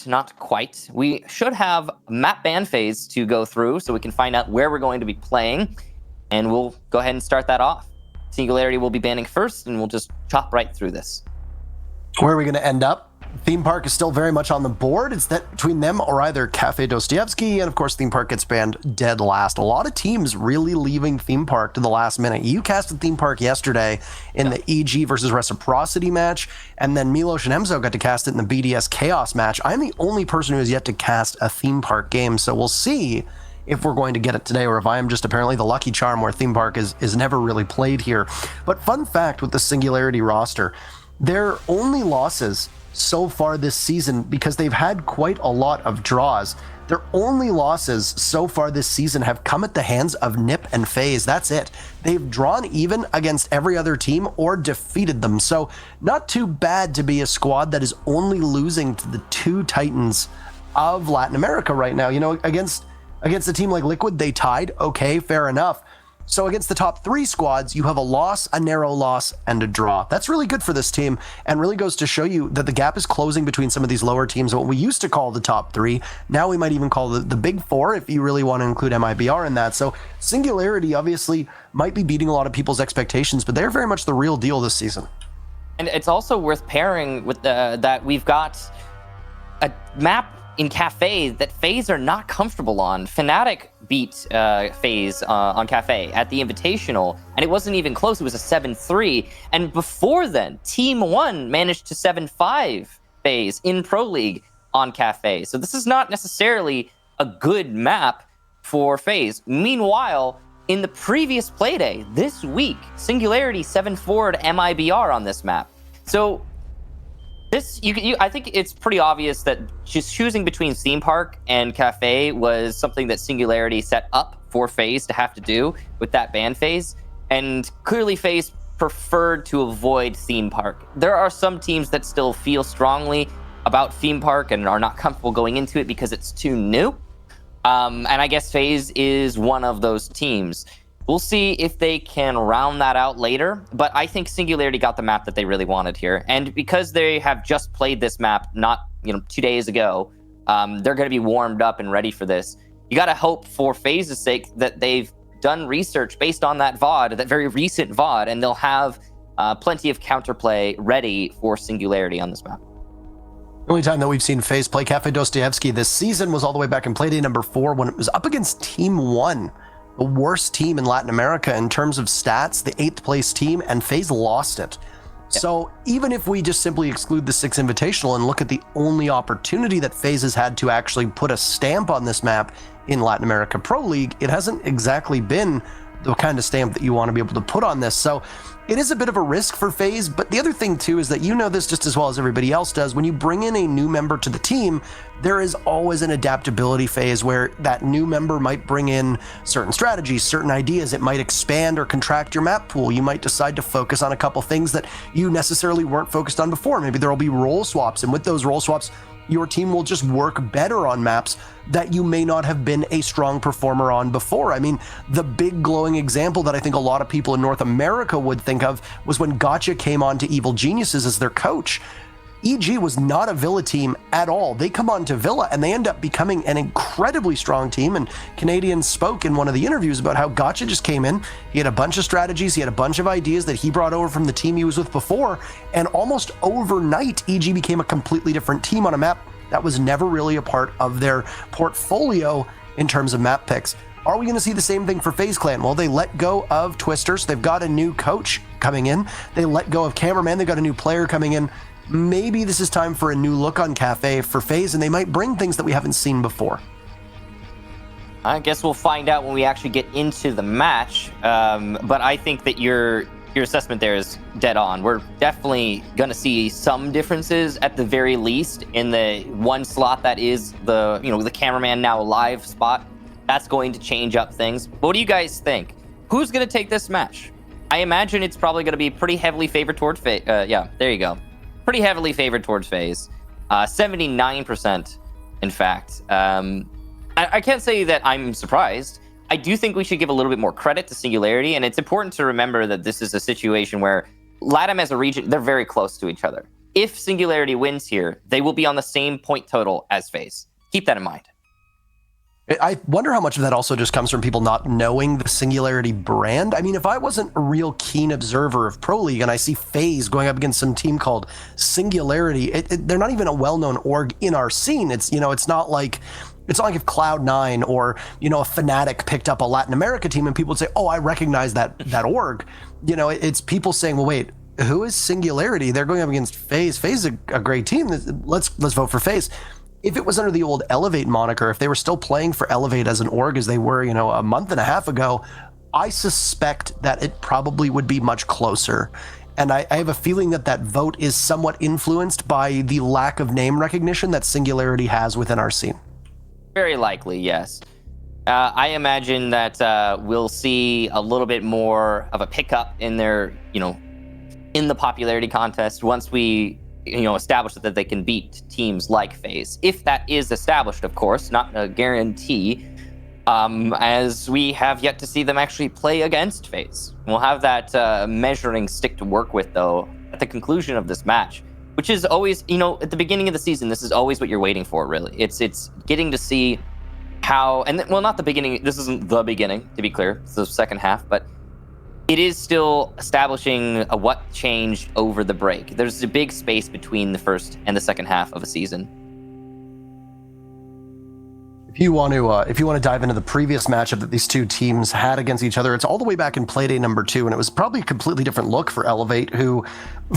almost, not quite. We should have map ban phase to go through so we can find out where we're going to be playing. And we'll go ahead and start that off. Singularity will be banning first, and we'll just chop right through this. Where are we going to end up? Theme Park is still very much on the board. It's that between them or either Kafe Dostoevsky, and of course Theme Park gets banned dead last. A lot of teams really leaving Theme Park to the last minute. You casted Theme Park yesterday in the EG versus Reciprocity match, and then Milos and Emzo got to cast it in the BDS Chaos match. I'm the only person who has yet to cast a Theme Park game, so we'll see if we're going to get it today, or if I am just apparently the lucky charm where Theme Park is never really played here. But fun fact with the Singularity roster, their only losses so far this season, because they've had quite a lot of draws, their only losses so far this season have come at the hands of NiP and FaZe. That's it. They've drawn even against every other team or defeated them. So not too bad to be a squad that is only losing to the two titans of Latin America right now. You know, against a team like Liquid, they tied. Okay, fair enough. So against the top three squads, you have a loss, a narrow loss, and a draw. That's really good for this team, and really goes to show you that the gap is closing between some of these lower teams, what we used to call the top three. Now we might even call the big four, if you really want to include MIBR in that. So Singularity obviously might be beating a lot of people's expectations, but they're very much the real deal this season. And it's also worth pairing with that we've got a map in Kafe that FaZe are not comfortable on. Fnatic beat FaZe on Kafe at the Invitational, and it wasn't even close. It was a 7-3. And before then, Team 1 managed to 7-5 FaZe in Pro League on Kafe. So this is not necessarily a good map for FaZe. Meanwhile, in the previous playday this week, Singularity 7-4'd MIBR on this map. So I think it's pretty obvious that just choosing between Theme Park and Kafe was something that Singularity set up for FaZe to have to do with that ban phase. And clearly FaZe preferred to avoid Theme Park. There are some teams that still feel strongly about Theme Park and are not comfortable going into it because it's too new. And I guess FaZe is one of those teams. We'll see if they can round that out later, but I think Singularity got the map that they really wanted here. And because they have just played this map not 2 days ago, they're going to be warmed up and ready for this. You got to hope for FaZe's sake that they've done research based on that VOD, that very recent VOD, and they'll have plenty of counterplay ready for Singularity on this map. The only time that we've seen FaZe play Kafe Dostoevsky this season was all the way back in playday number 4 when it was up against Team 1. The worst team in Latin America in terms of stats, the 8th place team, and FaZe lost it. Yeah. So even if we just simply exclude the 6 Invitational and look at the only opportunity that FaZe has had to actually put a stamp on this map in Latin America Pro League, it hasn't exactly been the kind of stamp that you want to be able to put on this. So it is a bit of a risk for FaZe, but the other thing too is that you know this just as well as everybody else does. When you bring in a new member to the team, there is always an adaptability phase where that new member might bring in certain strategies, certain ideas. It might expand or contract your map pool. You might decide to focus on a couple things that you necessarily weren't focused on before. Maybe there will be role swaps, and with those role swaps, your team will just work better on maps that you may not have been a strong performer on before. I mean, the big glowing example that I think a lot of people in North America would think of was when Gotcha came on to Evil Geniuses as their coach. EG was not a Villa team at all. They come on to Villa and they end up becoming an incredibly strong team. And Canadian spoke in one of the interviews about how Gotcha just came in. He had a bunch of strategies. He had a bunch of ideas that he brought over from the team he was with before. And almost overnight, EG became a completely different team on a map that was never really a part of their portfolio in terms of map picks. Are we going to see the same thing for FaZe Clan? Well, they let go of Twister, so they've got a new coach coming in. They let go of Cameraman. They got a new player coming in. Maybe this is time for a new look on Kafe for FaZe, and they might bring things that we haven't seen before. I guess we'll find out when we actually get into the match. But I think that your assessment there is dead on. We're definitely going to see some differences at the very least in the one slot that is the Cameraman now live spot. That's going to change up things. But what do you guys think? Who's going to take this match? I imagine it's probably going to be pretty heavily favored toward FaZe. Yeah, there you go. Pretty heavily favored towards FaZe. 79%, in fact. I can't say that I'm surprised. I do think we should give a little bit more credit to Singularity, and it's important to remember that this is a situation where LATAM as a region, they're very close to each other. if Singularity wins here, they will be on the same point total as FaZe. Keep that in mind. I wonder how much of that also just comes from people not knowing the Singularity brand. I mean, if I wasn't a real keen observer of Pro League and I see FaZe going up against some team called Singularity, they're not even a well-known org in our scene. It's not like if Cloud9 or a Fnatic picked up a Latin America team and people would say, "Oh, I recognize that org." It's people saying, "Well, wait, who is Singularity? They're going up against FaZe. FaZe is a great team. Let's vote for FaZe." If it was under the old Elevate moniker, if they were still playing for Elevate as an org as they were, a month and a half ago, I suspect that it probably would be much closer. And I have a feeling that vote is somewhat influenced by the lack of name recognition that Singularity has within our scene. Very likely, yes. I imagine that we'll see a little bit more of a pickup in their, in the popularity contest once we establish that they can beat teams like FaZe. If that is established, of course, not a guarantee, as we have yet to see them actually play against FaZe. We'll have that measuring stick to work with, though, at the conclusion of this match, which is always, at the beginning of the season, this is always what you're waiting for, really. It's getting to see how, not the beginning, this isn't the beginning, to be clear, it's the second half, but it is still establishing what changed over the break. There's a big space between the first and the second half of a season. If you want to dive into the previous matchup that these two teams had against each other, it's all the way back in Playday number 2, and it was probably a completely different look for Elevate, who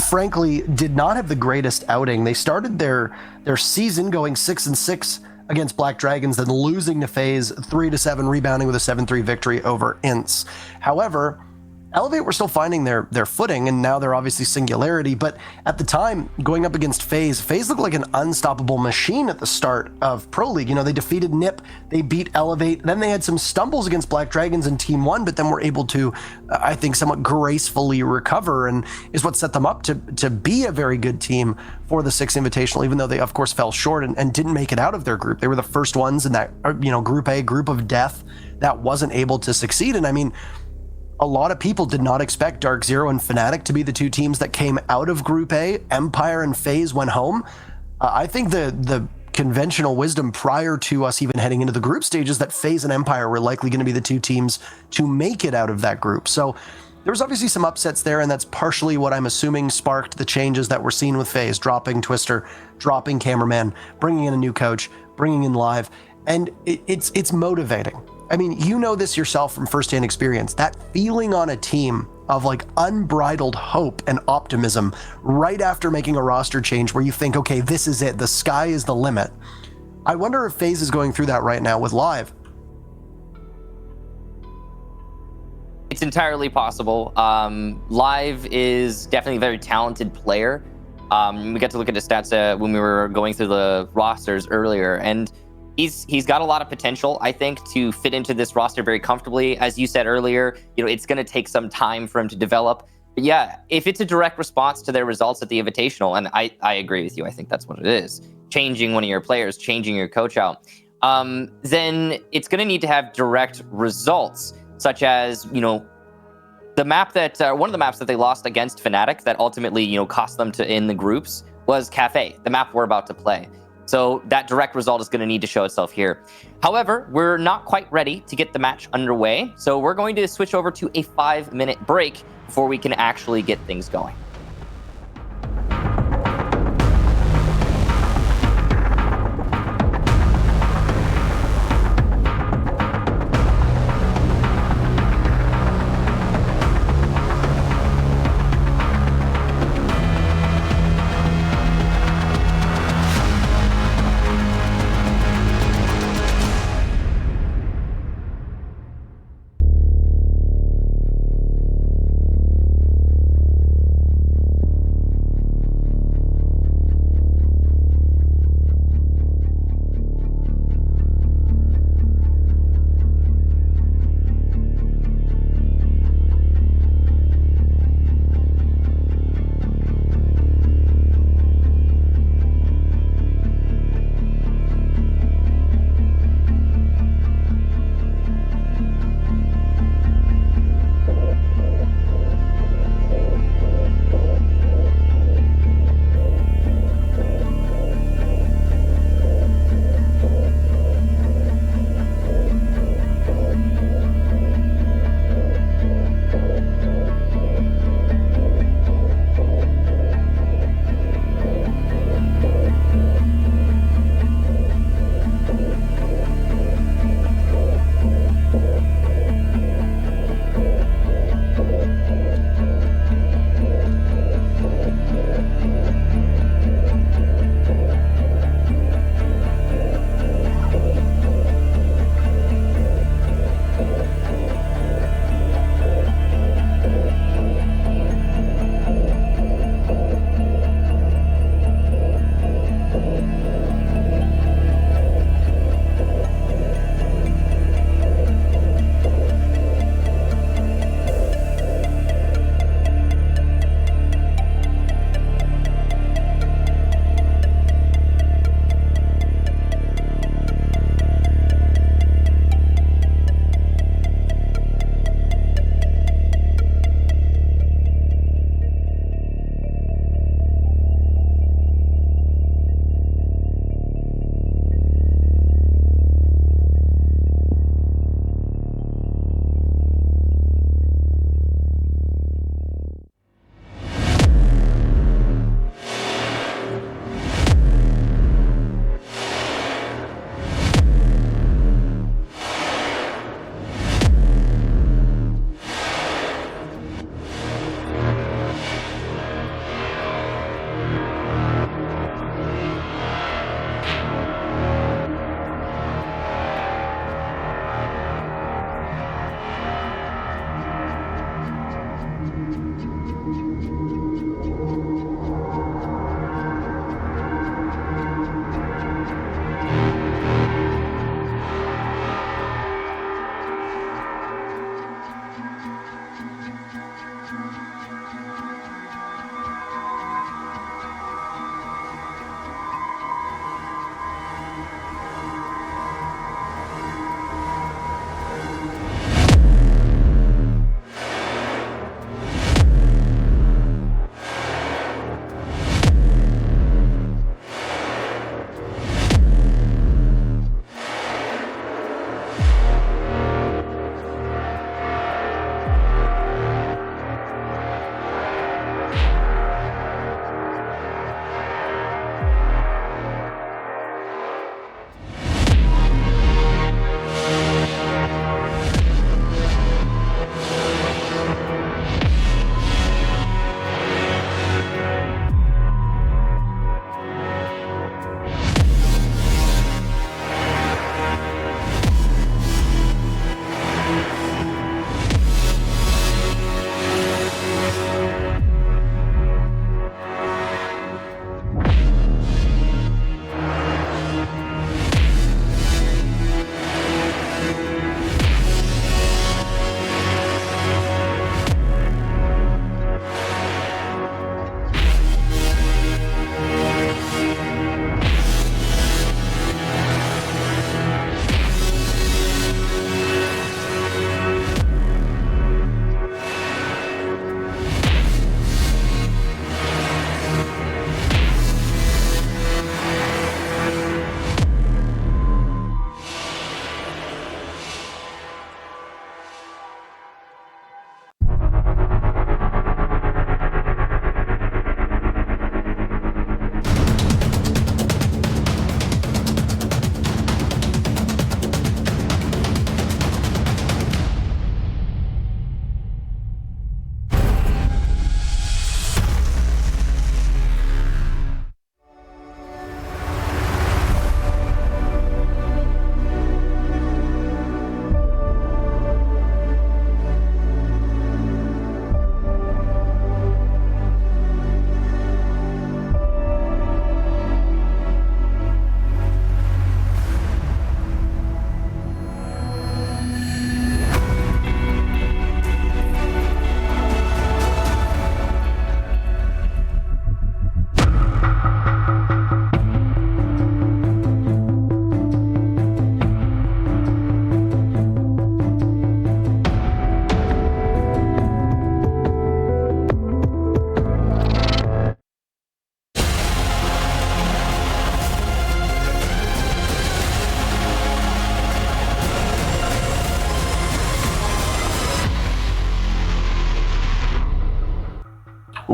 frankly did not have the greatest outing. They started their season going 6-6 against Black Dragons, then losing to FaZe 3-7, rebounding with a 7-3 victory over Ints. However, Elevate were still finding their footing, and now they're obviously Singularity, but at the time, going up against FaZe looked like an unstoppable machine at the start of Pro League. They defeated NiP, they beat Elevate, then they had some stumbles against Black Dragons in Team 1, but then were able to, I think, somewhat gracefully recover, and is what set them up to be a very good team for the Six Invitational, even though they, of course, fell short and didn't make it out of their group. They were the first ones in that, Group A, group of death, that wasn't able to succeed, and I mean, a lot of people did not expect Dark Zero and Fnatic to be the two teams that came out of Group A. Empire and FaZe went home. I think the conventional wisdom prior to us even heading into the group stage is that FaZe and Empire were likely going to be the two teams to make it out of that group. So there was obviously some upsets there, and that's partially what I'm assuming sparked the changes that we're seeing with FaZe, dropping Twister, dropping Cameraman, bringing in a new coach, bringing in Live, and it's motivating. I mean, this yourself from firsthand experience, that feeling on a team of like unbridled hope and optimism right after making a roster change where you think, okay, this is it, the sky is the limit. I wonder if FaZe is going through that right now with Live. It's entirely possible. Live is definitely a very talented player. We got to look at his stats when we were going through the rosters earlier, and he's got a lot of potential, I think, to fit into this roster very comfortably. As you said earlier, it's going to take some time for him to develop. But yeah, if it's a direct response to their results at the Invitational, and I agree with you, I think that's what it is, changing one of your players, changing your coach out, then it's going to need to have direct results, such as, the map that, one of the maps that they lost against Fnatic that ultimately, cost them to in the groups was Kafe, the map we're about to play. So that direct result is going to need to show itself here. However, we're not quite ready to get the match underway, so we're going to switch over to a 5-minute break before we can actually get things going.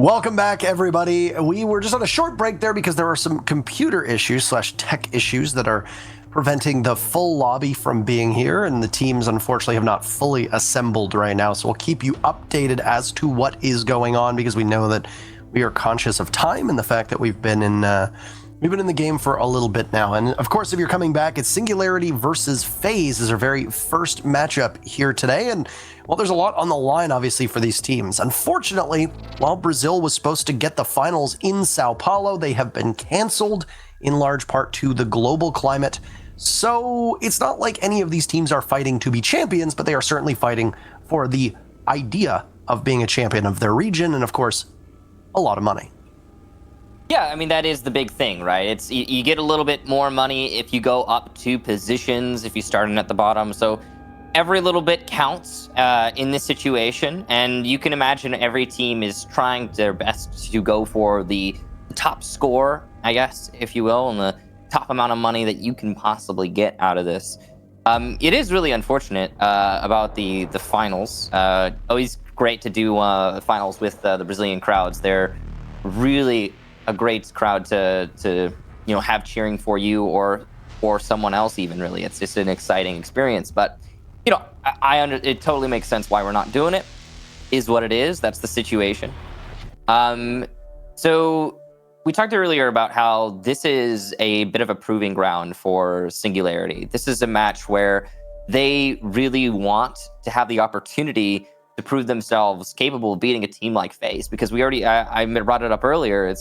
Welcome back, everybody. We were just on a short break there because there are some computer issues / tech issues that are preventing the full lobby from being here, and the teams unfortunately have not fully assembled right now. So we'll keep you updated as to what is going on, because we know that we are conscious of time and the fact that we've been in the game for a little bit now. And of course, if you're coming back, it's Singularity versus FaZe is our very first matchup here today. And well, there's a lot on the line, obviously, for these teams. Unfortunately, while Brazil was supposed to get the finals in Sao Paulo, they have been canceled in large part to the global climate. So it's not like any of these teams are fighting to be champions, but they are certainly fighting for the idea of being a champion of their region, and of course, a lot of money. Yeah, I mean, that is the big thing, right? It's you get a little bit more money if you go up 2 positions, if you start in at the bottom. So every little bit counts in this situation, and you can imagine every team is trying their best to go for the top score, I guess, if you will, and the top amount of money that you can possibly get out of this. It is really unfortunate about the finals. Always great to do finals with the Brazilian crowds. They're really a great crowd to have cheering for you or someone else. Even really, it's just an exciting experience. But it totally makes sense why we're not doing it. Is what it is. That's the situation. So we talked earlier about how this is a bit of a proving ground for Singularity. This is a match where they really want to have the opportunity to prove themselves capable of beating a team like FaZe, because we already I brought it up earlier.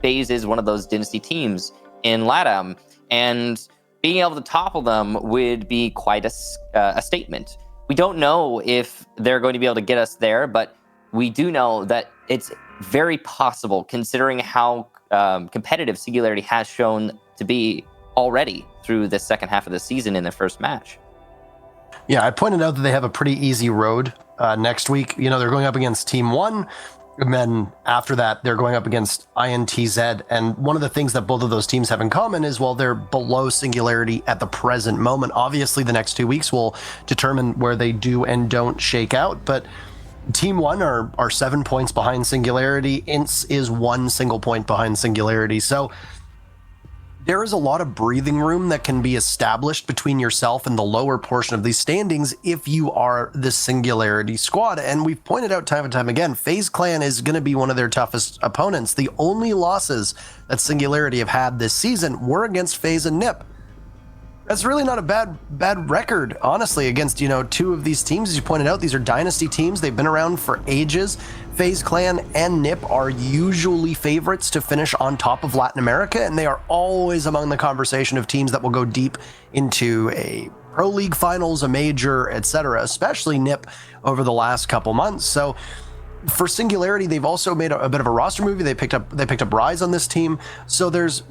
FaZe is one of those dynasty teams in LATAM, and being able to topple them would be quite a statement. We don't know if they're going to be able to get us there, but we do know that it's very possible, considering how competitive Singularity has shown to be already through the second half of the season in their first match. Yeah, I pointed out that they have a pretty easy road next week. They're going up against Team 1, and then after that, they're going up against INTZ. And one of the things that both of those teams have in common is, well, they're below Singularity at the present moment. Obviously, the next 2 weeks will determine where they do and don't shake out. But Team 1 are 7 points behind Singularity. INTZ is 1 single point behind Singularity. So there is a lot of breathing room that can be established between yourself and the lower portion of these standings if you are the Singularity squad. And we've pointed out time and time again, FaZe Clan is going to be one of their toughest opponents. The only losses that Singularity have had this season were against FaZe and NiP. That's really not a bad record, honestly, against, 2 of these teams. As you pointed out, these are dynasty teams. They've been around for ages. FaZe Clan and NiP are usually favorites to finish on top of Latin America, and they are always among the conversation of teams that will go deep into a Pro League finals, a major, etc., especially NiP over the last couple months. So for Singularity, they've also made a bit of a roster movie. They picked up Rise on this team. So there's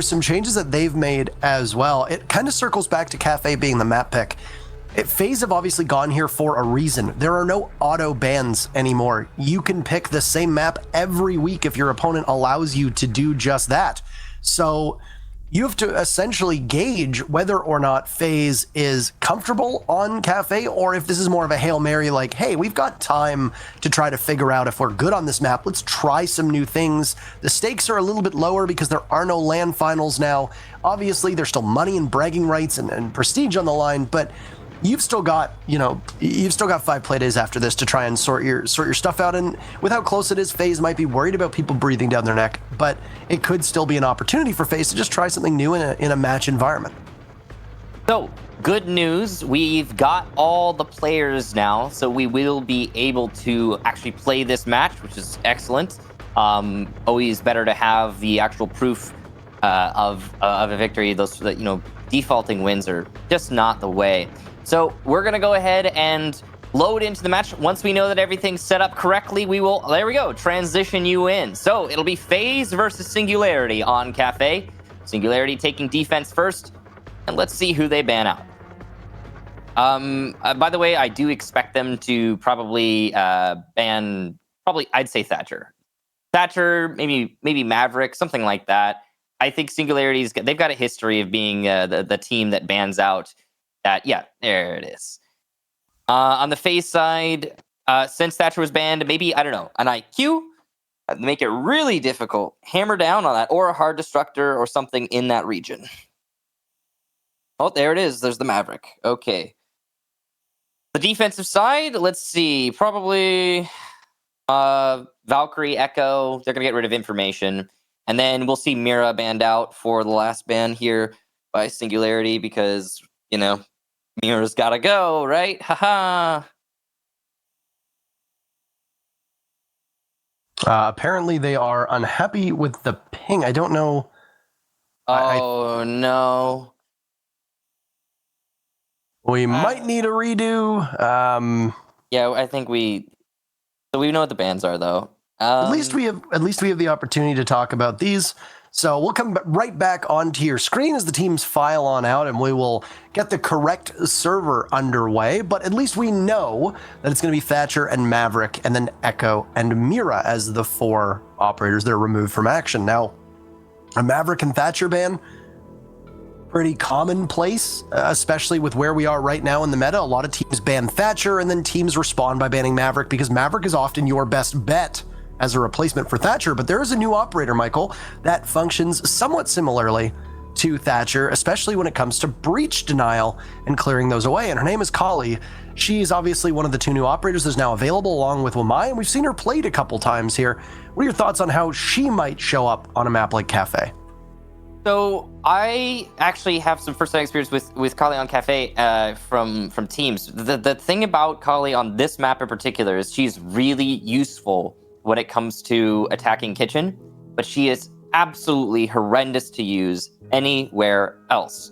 some changes that they've made as well. It kind of circles back to Kafe being the map pick. FaZe have obviously gone here for a reason. There are no auto bans anymore. You can pick the same map every week if your opponent allows you to do just that. So you have to essentially gauge whether or not FaZe is comfortable on Kafe, or if this is more of a Hail Mary, like, hey, we've got time to try to figure out if we're good on this map. Let's try some new things. The stakes are a little bit lower because there are no LAN finals now. Obviously, there's still money and bragging rights and prestige on the line, but you've still got 5 play days after this to try and sort your stuff out. And with how close it is, FaZe might be worried about people breathing down their neck, but it could still be an opportunity for FaZe to just try something new in a match environment. So, good news, we've got all the players now, so we will be able to actually play this match, which is excellent. Always better to have the actual proof of a victory. Those defaulting wins are just not the way. So we're going to go ahead and load into the match. Once we know that everything's set up correctly, we will, there we go, transition you in. So it'll be FaZe versus Singularity on Kafe. Singularity taking defense first, and let's see who they ban out. By the way, I do expect them to probably ban, I'd say Thatcher. Thatcher, maybe Maverick, something like that. I think they've got a history of being the team that bans out that. Yeah, there it is. On the FaZe side, since Thatcher was banned, maybe, I don't know, an IQ? Make it really difficult. Hammer down on that, or a hard destructor or something in that region. Oh, there it is. There's the Maverick. Okay. The defensive side, let's see. Probably Valkyrie, Echo. They're going to get rid of information. And then we'll see Mira banned out for the last ban here by Singularity because, Mira's got to go, right? Haha. Apparently, they are unhappy with the ping. I don't know. Oh, no. We might need a redo. Yeah, I think So we know what the bans are, though. At least we have the opportunity to talk about these. So we'll come right back onto your screen as the teams file on out, and we will get the correct server underway. But at least we know that it's going to be Thatcher and Maverick, and then Echo and Mira as the 4 operators that are removed from action. Now, a Maverick and Thatcher ban, pretty commonplace, especially with where we are right now in the meta. A lot of teams ban Thatcher, and then teams respond by banning Maverick because Maverick is often your best bet as a replacement for Thatcher. But there is a new operator, Michael, that functions somewhat similarly to Thatcher, especially when it comes to breach denial and clearing those away. And her name is Kali. She's obviously one of the 2 new operators that's now available along with Wamai, and we've seen her played a couple times here. What are your thoughts on how she might show up on a map like Kafe? So I actually have some first-hand experience with Kali on Kafe from teams. The thing about Kali on this map in particular is she's really useful when it comes to attacking kitchen, but she is absolutely horrendous to use anywhere else.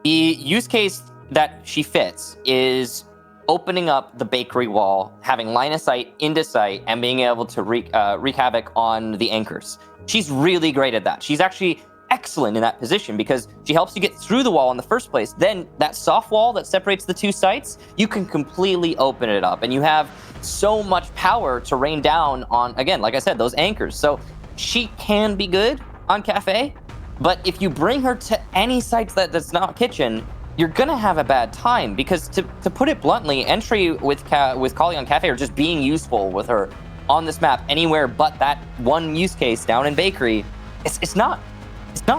The use case that she fits is opening up the bakery wall, having line of sight into sight, and being able to wreak havoc on the anchors. She's really great at that. She's actually excellent in that position because she helps you get through the wall in the first place. Then that soft wall that separates the 2 sites, you can completely open it up, and you have so much power to rain down on, again, like I said, those anchors. So she can be good on Kafe, but if you bring her to any sites that's not kitchen, you're gonna have a bad time because, to put it bluntly, entry with Kali on Kafe or just being useful with her on this map anywhere but that one use case down in bakery, it's not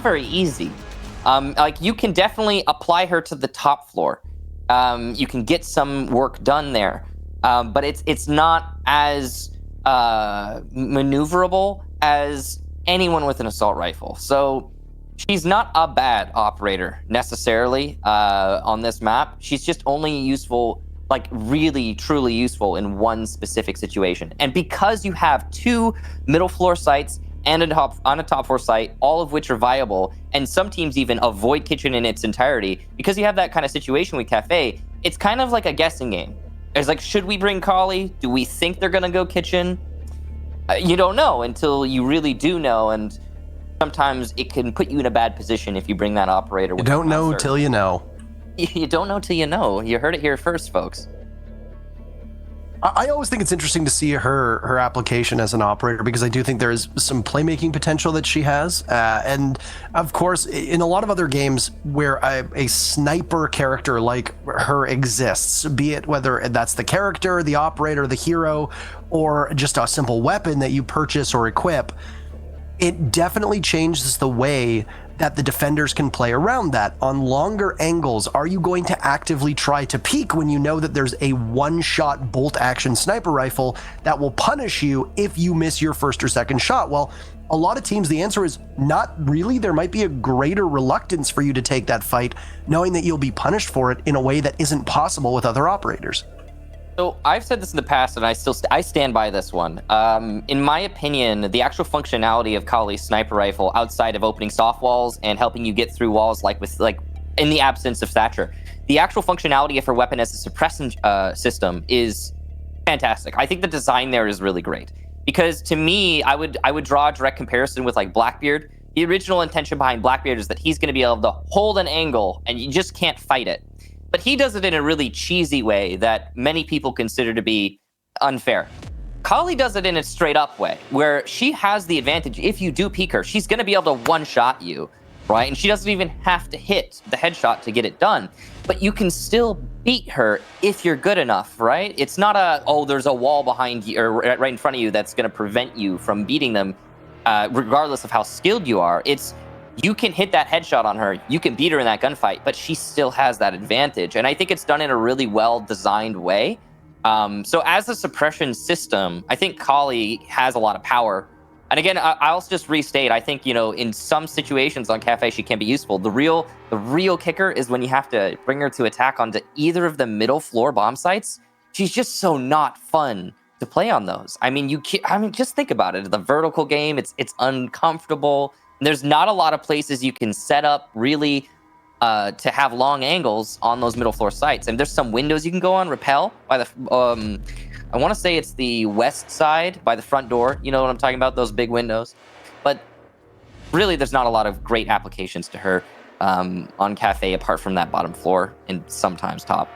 very easy. Like, you can definitely apply her to the top floor. You can get some work done there, but it's not as maneuverable as anyone with an assault rifle. So she's not a bad operator necessarily on this map. She's just only useful, like really, truly useful in one specific situation. And because you have 2 middle floor sites and a top floor site, all of which are viable, and some teams even avoid kitchen in its entirety, because you have that kind of situation with Kafe, it's kind of like a guessing game. It's like, should we bring Kali? Do we think they're gonna go kitchen? You don't know until you really do know, and sometimes it can put you in a bad position if you bring that operator. You don't know till you know. You don't know till you know. You heard it here first, folks. I always think it's interesting to see her application as an operator because I do think there is some playmaking potential that she has. And of course, in a lot of other games where a sniper character like her exists, be it whether that's the character, the operator, the hero, or just a simple weapon that you purchase or equip, it definitely changes the way that the defenders can play around that. On longer angles, are you going to actively try to peek when you know that there's a one-shot bolt-action sniper rifle that will punish you if you miss your first or second shot? Well, a lot of teams, the answer is not really. There might be a greater reluctance for you to take that fight, knowing that you'll be punished for it in a way that isn't possible with other operators. So I've said this in the past, and I stand by this one. In my opinion, the actual functionality of Kali's sniper rifle, outside of opening soft walls and helping you get through walls, like in the absence of Thatcher, the actual functionality of her weapon as a suppression system is fantastic. I think the design there is really great because, to me, I would draw a direct comparison with like Blackbeard. The original intention behind Blackbeard is that he's going to be able to hold an angle, and you just can't fight it. But he does it in a really cheesy way that many people consider to be unfair. Kali does it in a straight up way, where she has the advantage. If you do peek her, she's going to be able to one-shot you. right? And she doesn't even have to hit the headshot to get it done. But you can still beat her if you're good enough, right? It's not there's a wall behind you or right in front of you that's going to prevent you from beating them, regardless of how skilled you are. It's you can hit that headshot on her, you can beat her in that gunfight, but she still has that advantage. And I think it's done in a really well-designed way. So as a suppression system, I think Kali has a lot of power. And again, I'll just restate, I think, in some situations on Kafe, she can be useful. The real kicker is when you have to bring her to attack onto either of the middle floor bomb sites. She's just so not fun to play on those. I mean, just think about it. The vertical game, it's uncomfortable. There's not a lot of places you can set up really to have long angles on those middle floor sites. And there's some windows you can go on, rappel by the I want to say it's the west side by the front door. You know what I'm talking about? Those big windows. But really, there's not a lot of great applications to her on Kafe apart from that bottom floor and sometimes top.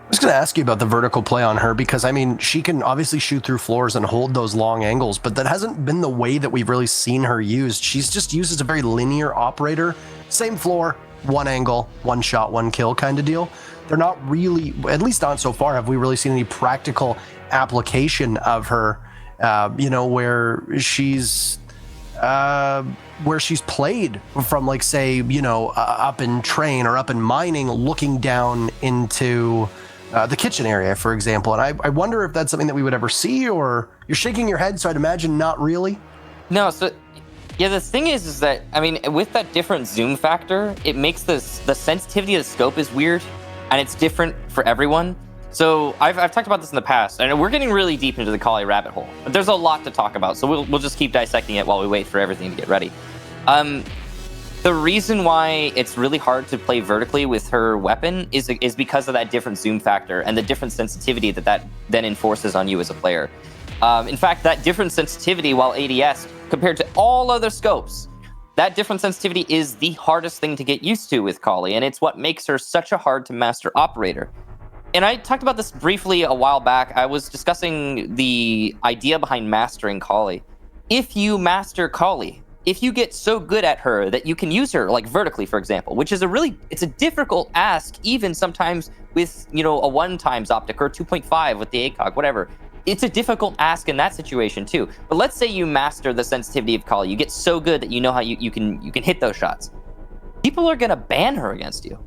I was going to ask you about the vertical play on her because, I mean, she can obviously shoot through floors and hold those long angles, but that hasn't been the way that we've really seen her used. She's just used as a very linear operator. Same floor, one angle, one shot, one kill kind of deal. They're not really, at least not so far, have we really seen any practical application of her, where she's played from, like, say, up in train or up in mining, looking down into the kitchen area, for example. And I wonder if that's something that we would ever see, or you're shaking your head, so I'd imagine not really. No, so yeah, the thing is that, I mean, with that different zoom factor, it makes the sensitivity of the scope is weird. And it's different for everyone. So I've talked about this in the past, and we're getting really deep into the Kali rabbit hole. But there's a lot to talk about, so we'll just keep dissecting it while we wait for everything to get ready. The reason why it's really hard to play vertically with her weapon is because of that different zoom factor and the different sensitivity that then enforces on you as a player. In fact, that different sensitivity while ADS compared to all other scopes, that different sensitivity is the hardest thing to get used to with Kali, and it's what makes her such a hard-to-master operator. And I talked about this briefly a while back. I was discussing the idea behind mastering Kali. If you master Kali, if you get so good at her that you can use her, like vertically, for example, which is it's a difficult ask, even sometimes with, a 1 times optic or 2.5 with the ACOG, whatever. It's a difficult ask in that situation too. But let's say you master the sensitivity of Kali. You get so good that you know how you can hit those shots. People are gonna ban her against you.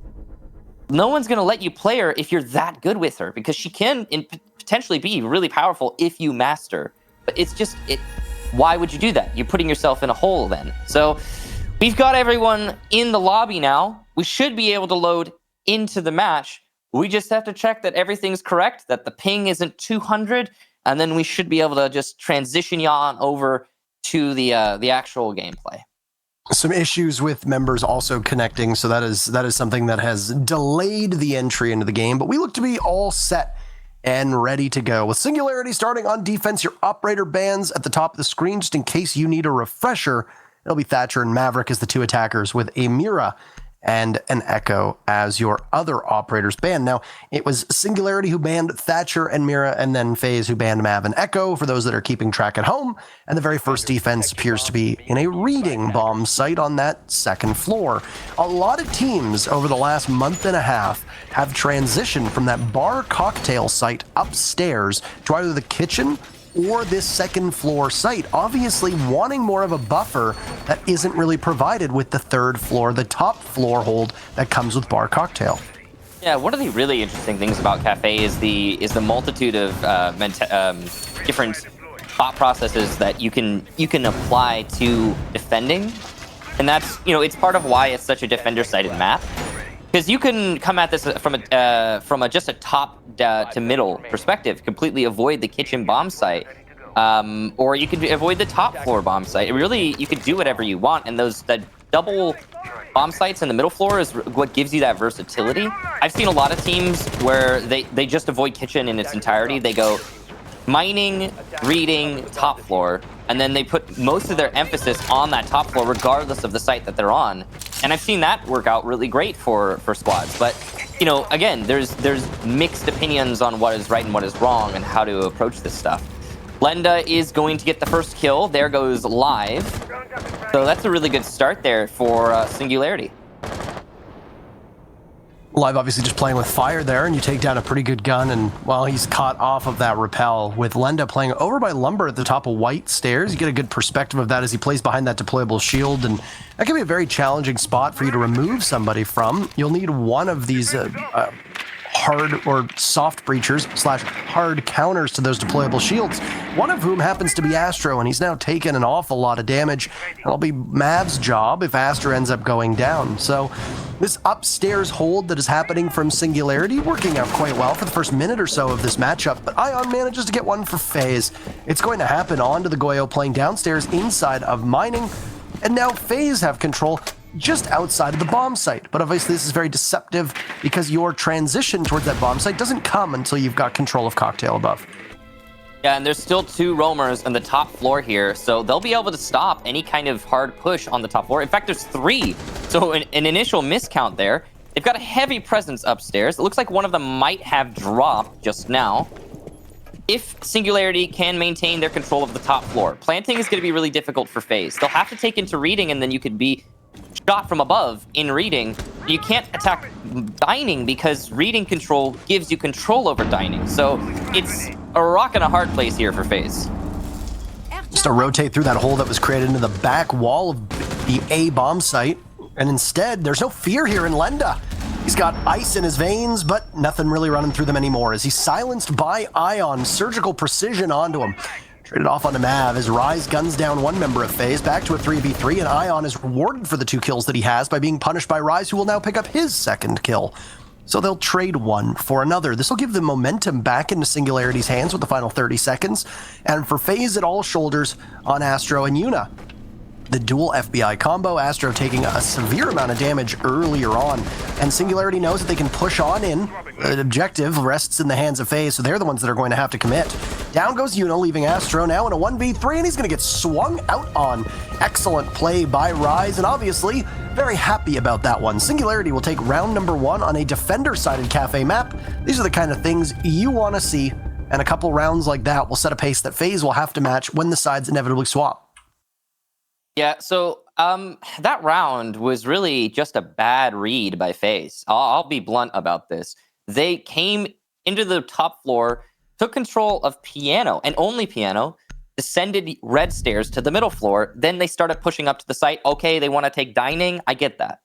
No one's gonna let you play her if you're that good with her, because she can potentially be really powerful if you master. But why would you do that? You're putting yourself in a hole then. So we've got everyone in the lobby now. We should be able to load into the match. We just have to check that everything's correct, that the ping isn't 200. And then we should be able to just transition you on over to the actual gameplay. Some issues with members also connecting, so that is something that has delayed the entry into the game, but we look to be all set and ready to go. With Singularity starting on defense, your operator bands at the top of the screen, just in case you need a refresher. It'll be Thatcher and Maverick as the 2 attackers, with a Mira and an Echo as your other operators banned. Now, it was Singularity who banned Thatcher and Mira, and then FaZe who banned Mav and Echo, for those that are keeping track at home. And the very first defense appears to be in a reading bomb site on that second floor. A lot of teams over the last month and a half have transitioned from that bar cocktail site upstairs to either the kitchen or this second floor site, obviously wanting more of a buffer that isn't really provided with the third floor, the top floor hold that comes with bar cocktail. Yeah, one of the really interesting things about Kafe is the multitude of different thought processes that you can apply to defending, and that's it's part of why it's such a defender-sided map. Because you can come at this from just a top to middle perspective, completely avoid the kitchen bomb site, or you could avoid the top floor bomb site. Really, you could do whatever you want, and that double bomb sites in the middle floor is what gives you that versatility. I've seen a lot of teams where they just avoid kitchen in its entirety. They go mining, reading, top floor, and then they put most of their emphasis on that top floor regardless of the site that they're on. And I've seen that work out really great for squads. But, again, there's mixed opinions on what is right and what is wrong and how to approach this stuff. Lenda is going to get the first kill. There goes Live. So that's a really good start there for Singularity. Live obviously just playing with fire there, and you take down a pretty good gun, and while he's caught off of that rappel, with Lenda playing over by Lumber at the top of White Stairs, you get a good perspective of that as he plays behind that deployable shield, and that can be a very challenging spot for you to remove somebody from. You'll need one of these hard or soft breachers / hard counters to those deployable shields, one of whom happens to be Astro, and he's now taken an awful lot of damage. It'll be Mav's job if Astro ends up going down. So this upstairs hold that is happening from Singularity working out quite well for the first minute or so of this matchup, but Ion manages to get one for FaZe. It's going to happen onto the Goyo playing downstairs inside of mining, and now FaZe have control just outside of the bomb site. But obviously this is very deceptive because your transition towards that bomb site doesn't come until you've got control of Cocktail above. Yeah, and there's still 2 roamers on the top floor here, so they'll be able to stop any kind of hard push on the top floor. In fact, there's 3, so an initial miscount there. They've got a heavy presence upstairs. It looks like one of them might have dropped just now. If Singularity can maintain their control of the top floor, planting is going to be really difficult for FaZe. They'll have to take into reading, and then you could be shot from above in reading. You can't attack dining because reading control gives you control over dining. So it's a rock and a hard place here for FaZe. Just to rotate through that hole that was created into the back wall of the A bomb site, and instead there's no fear here in Lenda. He's got ice in his veins, but nothing really running through them anymore as he's silenced by Ion. Surgical precision onto him. Traded off onto Mav as Rise guns down one member of FaZe, back to a 3v3, and Ion is rewarded for the 2 kills that he has by being punished by Rise, who will now pick up his 2nd kill. So they'll trade one for another. This will give the momentum back into Singularity's hands with the final 30 seconds, and for FaZe it all shoulders on Astro and Yuna. The dual FBI combo, Astro taking a severe amount of damage earlier on, and Singularity knows that they can push on in. The objective rests in the hands of FaZe, so they're the ones that are going to have to commit. Down goes Yuna, leaving Astro now in a 1v3, and he's going to get swung out on. Excellent play by Rise, and obviously very happy about that one. Singularity will take round number 1 on a defender-sided Kafe map. These are the kind of things you want to see, and a couple rounds like that will set a pace that FaZe will have to match when the sides inevitably swap. Yeah, so that round was really just a bad read by FaZe. I'll be blunt about this. They came into the top floor, took control of Piano, and only Piano, descended red stairs to the middle floor. Then they started pushing up to the site. Okay, they want to take dining. I get that.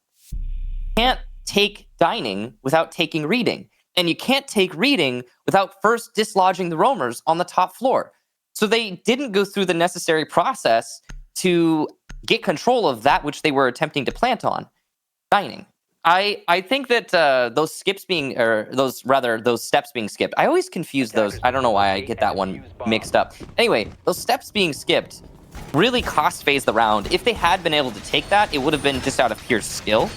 Can't take dining without taking reading. And you can't take reading without first dislodging the roamers on the top floor. So they didn't go through the necessary process to get control of that which they were attempting to plant on, dining. I think that those steps being skipped, I always confuse those. I don't know why I get that one mixed up. Anyway, those steps being skipped really cost FaZe the round. If they had been able to take that, it would have been just out of pure skill,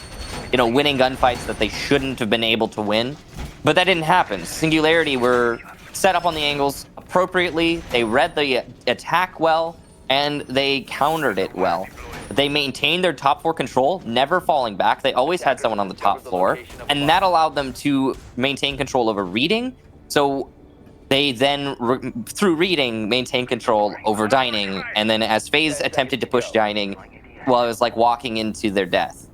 winning gunfights that they shouldn't have been able to win. But that didn't happen. Singularity were set up on the angles appropriately. They read the attack well, and they countered it well. They maintained their top floor control, never falling back. They always had someone on the top floor, and that allowed them to maintain control over reading. So they then, through reading, maintained control over dining. And then as FaZe attempted to push dining, well, it was like walking into their death.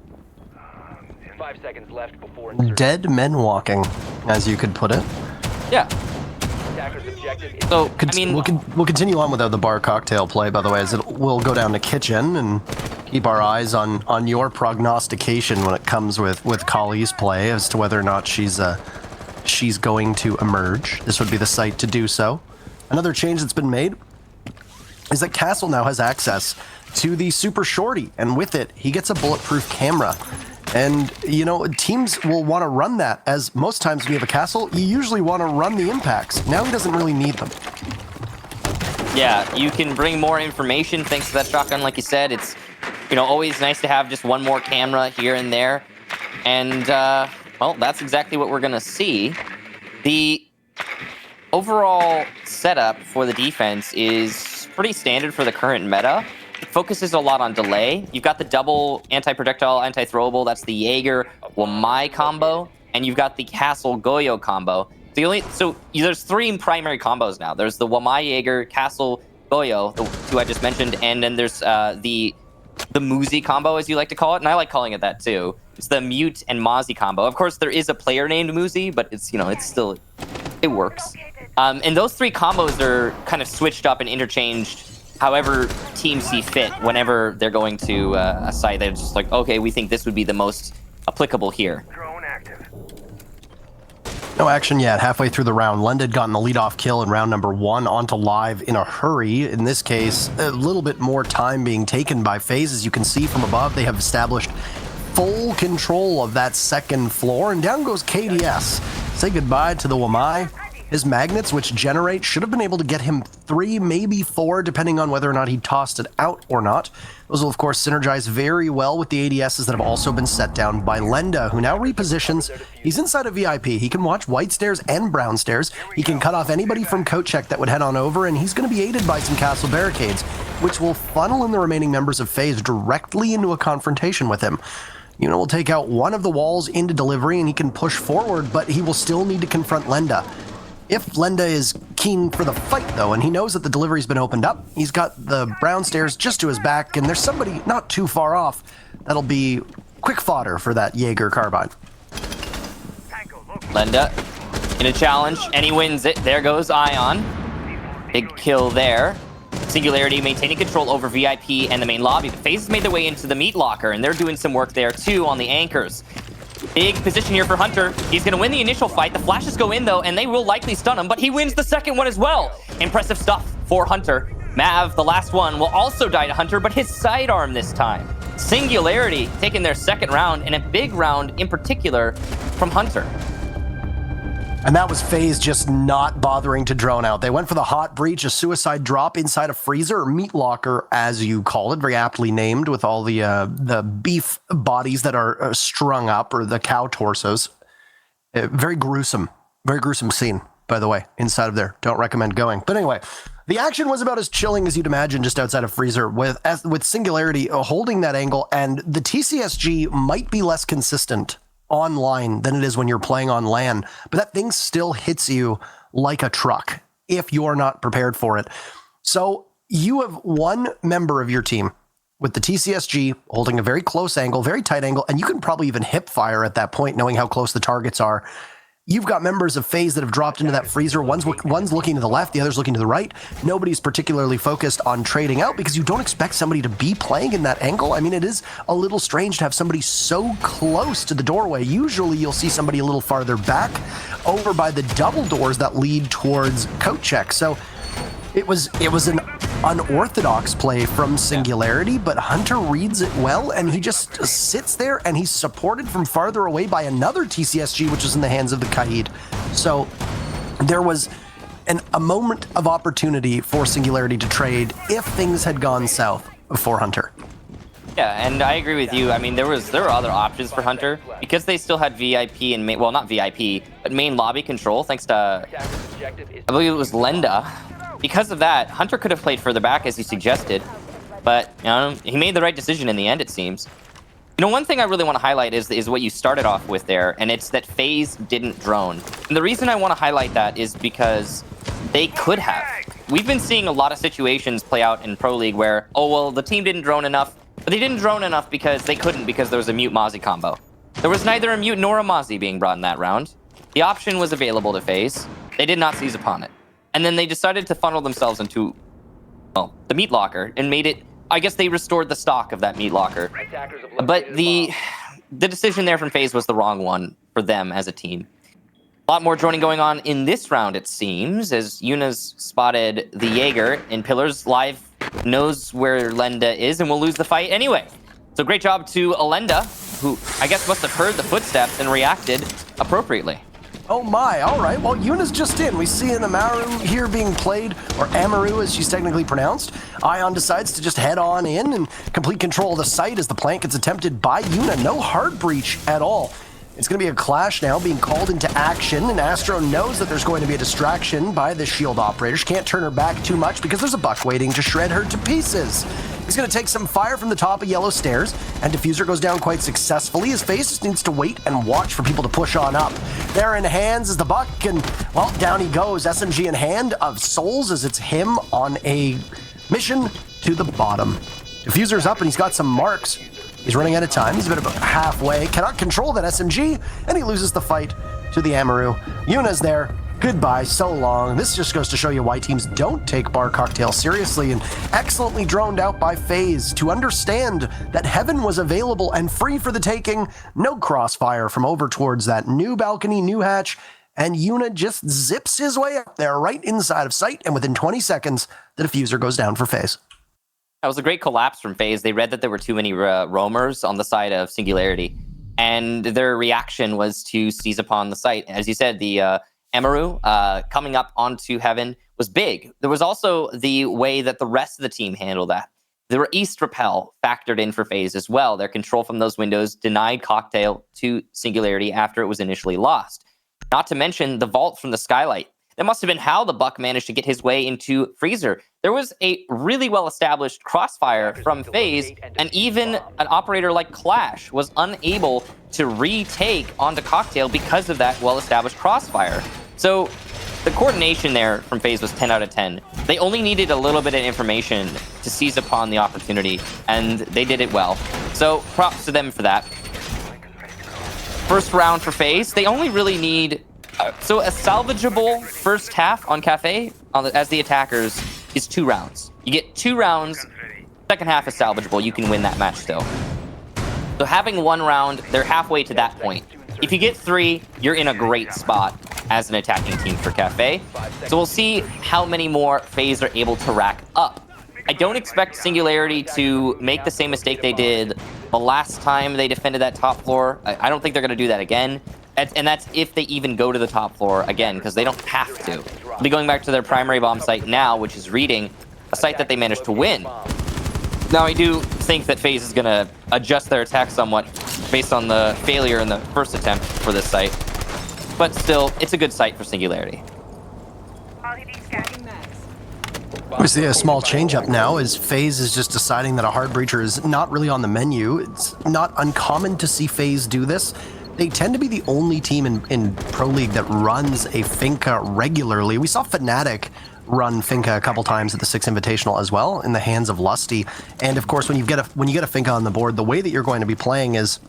5 seconds left before Dead men walking, as you could put it. Yeah. So, we'll continue on with the bar cocktail play, by the way, as we'll go down to kitchen and keep our eyes on your prognostication when it comes with Kali's play as to whether or not she's going to emerge. This would be the site to do so. Another change that's been made is that Castle now has access to the Super Shorty, and with it, he gets a bulletproof camera. And, teams will want to run that, as most times when you have a Castle, you usually want to run the impacts. Now he doesn't really need them. Yeah, you can bring more information thanks to that shotgun. Like you said, it's, always nice to have just one more camera here and there. And, well, that's exactly what we're going to see. The overall setup for the defense is pretty standard for the current meta. It focuses a lot on delay. You've got the double anti-projectile, anti-throwable. That's the Jaeger Wamai combo. And you've got the Castle Goyo combo. So there's 3 primary combos now. There's the Wamai Jaeger, Castle Goyo, the 2 I just mentioned, and then there's the the Muzi combo, as you like to call it, and I like calling it that too. It's the Mute and Mozzie combo. Of course, there is a player named Muzi, but it's, you know, it's still, it works. And those three combos are kind of switched up and interchanged however teams see fit whenever they're going to a site that's just like, okay, we think this would be the most applicable here. No action yet. Halfway through the round, Lenda had gotten the leadoff kill in round number 1 onto Live in a hurry. In this case, a little bit more time being taken by FaZe. As you can see from above, they have established full control of that second floor, and down goes KDS. Say goodbye to the Wamai. His magnets, which generate, should have been able to get him 3, maybe 4, depending on whether or not he tossed it out or not. Those will, of course, synergize very well with the ADSs that have also been set down by Lenda, who now repositions. He's inside a VIP. He can watch white stairs and brown stairs. He can cut off anybody from coat check that would head on over, and he's going to be aided by some castle barricades, which will funnel in the remaining members of FaZe directly into a confrontation with him. Yuna will take out one of the walls into delivery, and he can push forward, but he will still need to confront Lenda. If Lenda is keen for the fight, though, and he knows that the delivery's been opened up, he's got the brown stairs just to his back, and there's somebody not too far off that'll be quick fodder for that Jaeger carbine. Lenda in a challenge, and he wins it. There goes Ion. Big kill there. Singularity maintaining control over VIP and the main lobby. The FaZe has made their way into the meat locker, and they're doing some work there, too, on the anchors. Big position here for Hunter. He's going to win the initial fight. The flashes go in, though, and they will likely stun him, but he wins the second one as well. Impressive stuff for Hunter. Mav, the last one, will also die to Hunter, but his sidearm this time. Singularity taking their second round, and a big round in particular from Hunter. And that was FaZe just not bothering to drone out. They went for the hot breach, a suicide drop inside a freezer, or meat locker, as you call it, very aptly named, with all the beef bodies that are strung up, or the cow torsos. Very gruesome scene, by the way, inside of there. Don't recommend going. But anyway, the action was about as chilling as you'd imagine just outside of freezer, with Singularity holding that angle, and the TCSG might be less consistent online than it is when you're playing on LAN, but that thing still hits you like a truck if you're not prepared for it. So you have one member of your team with the TCSG holding a very close angle, very tight angle, and you can probably even hip fire at that point, knowing how close the targets are. You've got members of FaZe that have dropped into that freezer. One's looking to the left, the other's looking to the right. Nobody's particularly focused on trading out because you don't expect somebody to be playing in that angle. I mean, it is a little strange to have somebody so close to the doorway. Usually you'll see somebody a little farther back over by the double doors that lead towards coat check. So it was an unorthodox play from Singularity, but Hunter reads it well, and he just sits there, and he's supported from farther away by another TCSG, which is in the hands of the Kaid. So there was a moment of opportunity for Singularity to trade if things had gone south for Hunter. Yeah, and I agree with you. I mean, there were other options for Hunter because they still had VIP and well, not VIP, but main lobby control, thanks to I believe it was Lenda. Because of that, Hunter could have played further back, as he suggested, but you know, he made the right decision in the end, it seems. You know, one thing I really want to highlight is what you started off with there, and it's that FaZe didn't drone. And the reason I want to highlight that is because they could have. We've been seeing a lot of situations play out in Pro League where, oh, well, the team didn't drone enough, but they didn't drone enough because they couldn't, because there was a Mute Mozzie combo. There was neither a Mute nor a Mozzie being brought in that round. The option was available to FaZe. They did not seize upon it. And then they decided to funnel themselves into, well, the meat locker and made it, I guess they restored the stock of that meat locker. But the decision there from FaZe was the wrong one for them as a team. A lot more droning going on in this round, it seems, as Yuna's spotted the Jaeger in pillars. Live knows where Lenda is and will lose the fight anyway. So great job to Alenda, who I guess must have heard the footsteps and reacted appropriately. Oh my, all right. Well, Yuna's just in. We see an Amaru here being played, or Amaru as she's technically pronounced. Ion decides to just head on in and complete control of the site as the plant gets attempted by Yuna. No hard breach at all. It's going to be a clash now being called into action, and Astro knows that there's going to be a distraction by the shield operator. She can't turn her back too much because there's a buck waiting to shred her to pieces. He's going to take some fire from the top of yellow stairs, and Diffuser goes down quite successfully. His FaZe just needs to wait and watch for people to push on up. There in hands is the buck, and, well, down he goes. SMG in hand of Souls as it's him on a mission to the bottom. Diffuser's up and he's got some marks. He's running out of time. He's about halfway. Cannot control that SMG, and he loses the fight to the Amaru. Yuna's there. Goodbye, so long. This just goes to show you why teams don't take Bar Cocktail seriously, and excellently droned out by FaZe to understand that heaven was available and free for the taking. No crossfire from over towards that new balcony, new hatch, and Yuna just zips his way up there right inside of sight, and within 20 seconds, the diffuser goes down for FaZe. That was a great collapse from FaZe. They read that there were too many roamers on the side of Singularity, and their reaction was to seize upon the site. As you said, the Amaru coming up onto heaven was big. There was also the way that the rest of the team handled that. The East Repel factored in for FaZe as well. Their control from those windows denied Cocktail to Singularity after it was initially lost. Not to mention the vault from the skylight. That must have been how the Buck managed to get his way into Freezer. There was a really well-established crossfire from FaZe, and even an operator like Clash was unable to retake onto Cocktail because of that well-established crossfire. So the coordination there from FaZe was 10 out of 10. They only needed a little bit of information to seize upon the opportunity, and they did it well. So props to them for that. First round for FaZe, they only really need... so a salvageable first half on Kafe as the attackers is 2 rounds. You get 2 rounds, second half is salvageable. You can win that match still. So having 1 round, they're halfway to that point. If you get 3, you're in a great spot as an attacking team for Kafe. So we'll see how many more FaZe are able to rack up. I don't expect Singularity to make the same mistake they did the last time they defended that top floor. I don't think they're going to do that again. And that's if they even go to the top floor again, because they don't have to. They'll be going back to their primary bomb site now, which is reading, a site that they managed to win. Now, I do think that FaZe is going to adjust their attack somewhat based on the failure in the first attempt for this site. But still, it's a good site for Singularity. We see a small change up now as FaZe is just deciding that a hard breacher is not really on the menu. It's not uncommon to see FaZe do this. They tend to be the only team in Pro League that runs a Finca regularly. We saw Fnatic run Finca a couple times at the 6 Invitational as well in the hands of Lusty. And of course, when you get a Finca on the board, the way that you're going to be playing is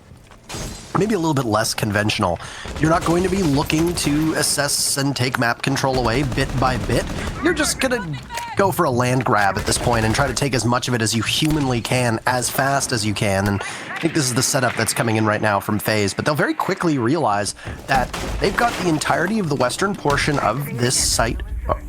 maybe a little bit less conventional. You're not going to be looking to assess and take map control away bit by bit. You're just going to go for a land grab at this point and try to take as much of it as you humanly can, as fast as you can. And I think this is the setup that's coming in right now from FaZe. But they'll very quickly realize that they've got the entirety of the western portion of this site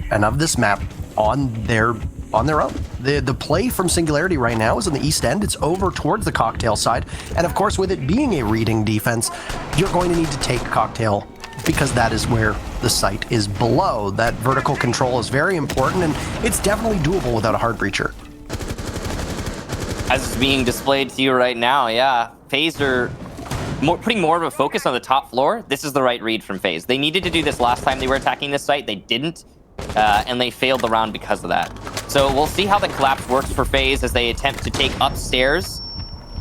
and of this map on their own. The play from Singularity right now is on the east end. It's over towards the Cocktail side. And of course, with it being a reading defense, you're going to need to take Cocktail because that is where the site is below. That vertical control is very important, and it's definitely doable without a hard breacher. As it's being displayed to you right now, yeah, FaZe are putting more of a focus on the top floor. This is the right read from FaZe. They needed to do this last time they were attacking this site. They didn't. And they failed the round because of that. So we'll see how the collapse works for FaZe as they attempt to take upstairs.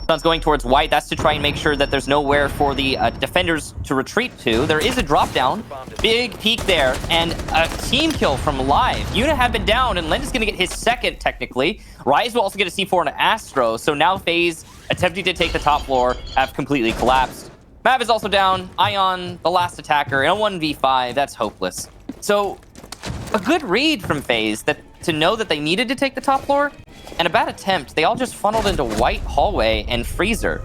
Sun's going towards white. That's to try and make sure that there's nowhere for the defenders to retreat to. There is a drop down. Big peek there. And a team kill from Live. Yuna had been down, and Lend is going to get his second, technically. Rise will also get a C4 and an Astro. So now FaZe, attempting to take the top floor, have completely collapsed. Mav is also down. Ion, the last attacker, in a 1v5. That's hopeless. So a good read from FaZe to know that they needed to take the top floor, and a bad attempt. They all just funneled into white hallway and freezer.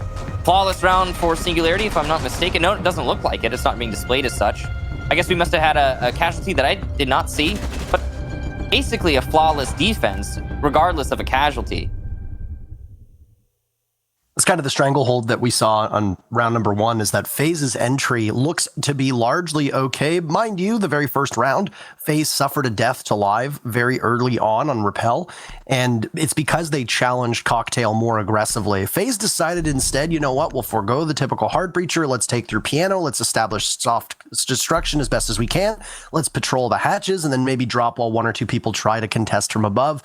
Flawless round for Singularity, if I'm not mistaken. No, it doesn't look like it. It's not being displayed as such. I guess we must have had a casualty that I did not see, but basically a flawless defense, regardless of a casualty. It's kind of the stranglehold that we saw on round number 1 is that FaZe's entry looks to be largely okay. Mind you, the very first round, FaZe suffered a death to Live very early on Repel, and it's because they challenged Cocktail more aggressively. FaZe decided instead, you know what, we'll forego the typical hard breacher, let's take through piano, let's establish soft destruction as best as we can, let's patrol the hatches, and then maybe drop while 1 or 2 people try to contest from above.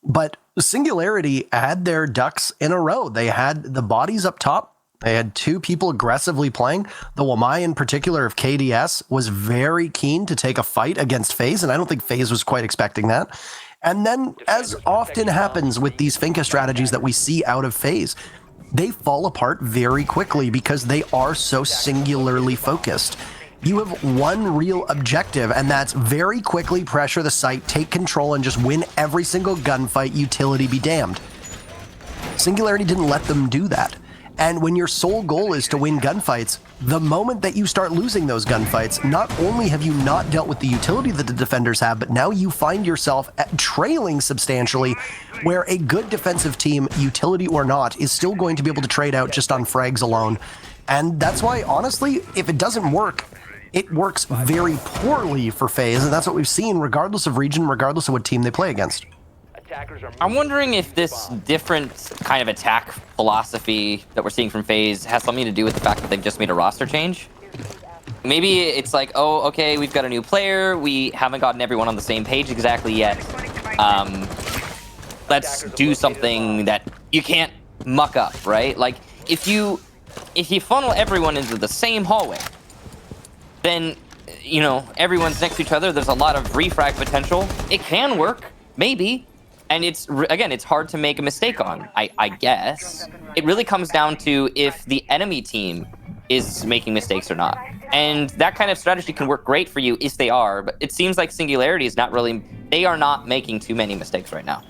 But Singularity had their ducks in a row. They had the bodies up top. They had 2 people aggressively playing. The Wamai in particular of KDS was very keen to take a fight against FaZe, and I don't think FaZe was quite expecting that. And then, as often happens with these Finka strategies that we see out of FaZe, they fall apart very quickly because they are so singularly focused. You have one real objective, and that's very quickly pressure the site, take control, and just win every single gunfight, utility be damned. Singularity didn't let them do that. And when your sole goal is to win gunfights, the moment that you start losing those gunfights, not only have you not dealt with the utility that the defenders have, but now you find yourself trailing substantially, where a good defensive team, utility or not, is still going to be able to trade out just on frags alone. And that's why, honestly, if it doesn't work, it works very poorly for FaZe, and that's what we've seen regardless of region, regardless of what team they play against. I'm wondering if this different kind of attack philosophy that we're seeing from FaZe has something to do with the fact that they've just made a roster change. Maybe it's like, oh, okay, we've got a new player. We haven't gotten everyone on the same page exactly yet. Let's do something that you can't muck up, right? Like, if you funnel everyone into the same hallway, then, you know, everyone's next to each other. There's a lot of refrag potential. It can work, maybe. And it's, again, it's hard to make a mistake on, I guess. It really comes down to if the enemy team is making mistakes or not. And that kind of strategy can work great for you if they are, but it seems like Singularity is not really, they are not making too many mistakes right now.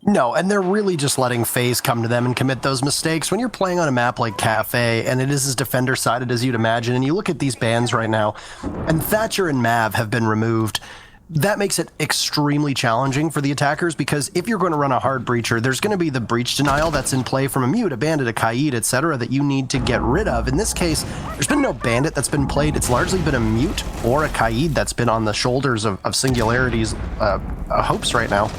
No, and they're really just letting FaZe come to them and commit those mistakes. When you're playing on a map like Kafe, and it is as defender-sided as you'd imagine, and you look at these bans right now, and Thatcher and Mav have been removed, that makes it extremely challenging for the attackers, because if you're going to run a hard breacher, there's going to be the breach denial that's in play from a Mute, a Bandit, a Kaid, etc. that you need to get rid of. In this case, there's been no Bandit that's been played. It's largely been a Mute or a Kaid that's been on the shoulders of Singularity's hopes right now.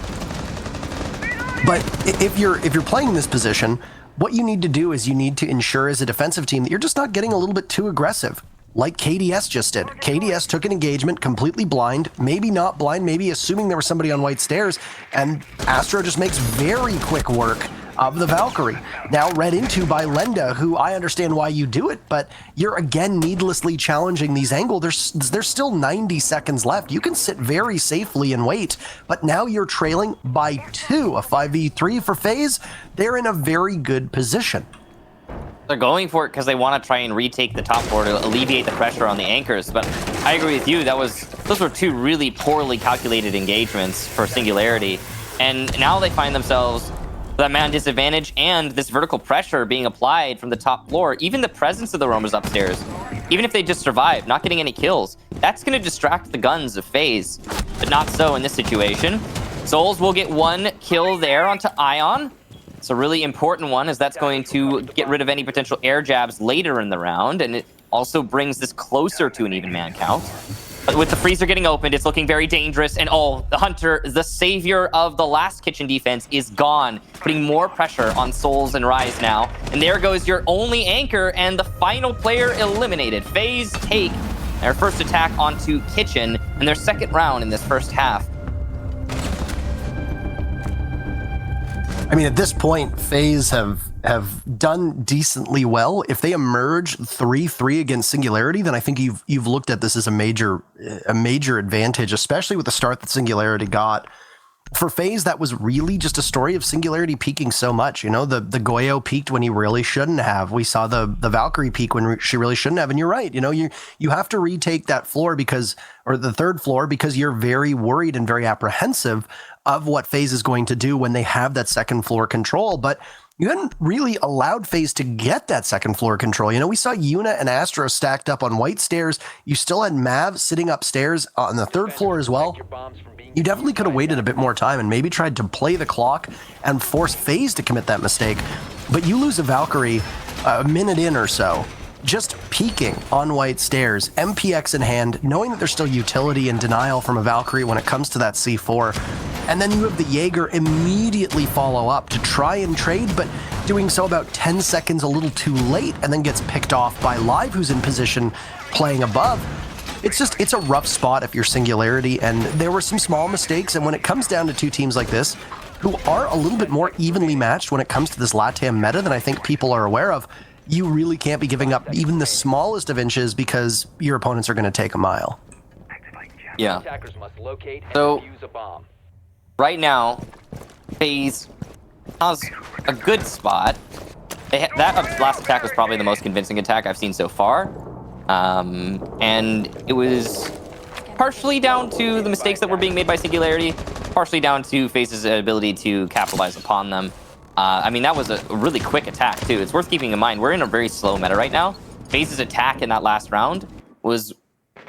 But if you're playing in this position, what you need to do is you need to ensure as a defensive team that you're just not getting a little bit too aggressive, like KDS just did. KDS took an engagement completely blind, maybe not blind, maybe assuming there was somebody on white stairs, and Astro just makes very quick work of the Valkyrie. Now read into by Lenda, who I understand why you do it, but you're again needlessly challenging these angles. There's still 90 seconds left. You can sit very safely and wait, but now you're trailing by 2, a 5v3 for FaZe. They're in a very good position. They're going for it because they want to try and retake the top floor to alleviate the pressure on the anchors. But I agree with you. Those were two really poorly calculated engagements for Singularity. And now they find themselves with that man disadvantage and this vertical pressure being applied from the top floor. Even the presence of the roamers upstairs, even if they just survive, not getting any kills, that's going to distract the guns of FaZe. But not so in this situation. Souls will get one kill there onto Ion. It's a really important one, as that's going to get rid of any potential air jabs later in the round, and it also brings this closer to an even man count. But with the freezer getting opened, it's looking very dangerous, and oh, the Hunter, the savior of the last kitchen defense, is gone, putting more pressure on Souls and Rise now. And there goes your only anchor, and the final player eliminated. FaZe take their first attack onto Kitchen, and their second round in this first half. I mean, at this point, FaZe have done decently well. If they emerge 3-3 against Singularity, then I think you've looked at this as a major advantage, especially with the start that Singularity got. For FaZe, that was really just a story of Singularity peaking so much. You know, the Goyo peaked when he really shouldn't have. We saw the Valkyrie peak when she really shouldn't have. And you're right. You know, you have to retake that floor or the third floor, because you're very worried and very apprehensive of what FaZe is going to do when they have that second floor control. But you hadn't really allowed FaZe to get that second floor control. You know, we saw Yuna and Astro stacked up on white stairs. You still had Mav sitting upstairs on the third floor as well. You definitely could have waited a bit more time and maybe tried to play the clock and force FaZe to commit that mistake. But you lose a Valkyrie a minute in or so, just peeking on white stairs, MPX in hand, knowing that there's still utility and denial from a Valkyrie when it comes to that C4. And then you have the Jaeger immediately follow up to try and trade, but doing so about 10 seconds a little too late, and then gets picked off by Live, who's in position playing above. It's a rough spot if you're Singularity, and there were some small mistakes. And when it comes down to two teams like this, who are a little bit more evenly matched when it comes to this LATAM meta than I think people are aware of, you really can't be giving up even the smallest of inches, because your opponents are going to take a mile. Yeah. So right now, FaZe has a good spot. That last attack was probably the most convincing attack I've seen so far. And it was partially down to the mistakes that were being made by Singularity, partially down to FaZe's ability to capitalize upon them. I mean, that was a really quick attack, too. It's worth keeping in mind, we're in a very slow meta right now. FaZe's attack in that last round was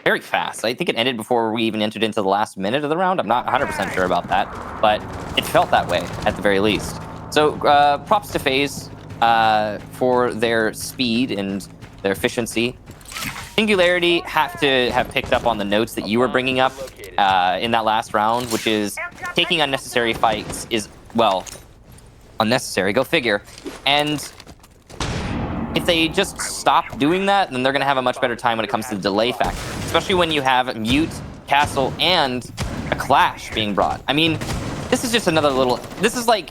very fast. I think it ended before we even entered into the last minute of the round. I'm not 100% sure about that, but it felt that way at the very least. So props to FaZe for their speed and their efficiency. Singularity have to have picked up on the notes that you were bringing up in that last round, which is taking unnecessary fights is, well, unnecessary, go figure. And if they just stop doing that, then they're going to have a much better time when it comes to the delay factor, especially when you have Mute, Castle, and a Clash being brought. I mean, this is just another little... This is like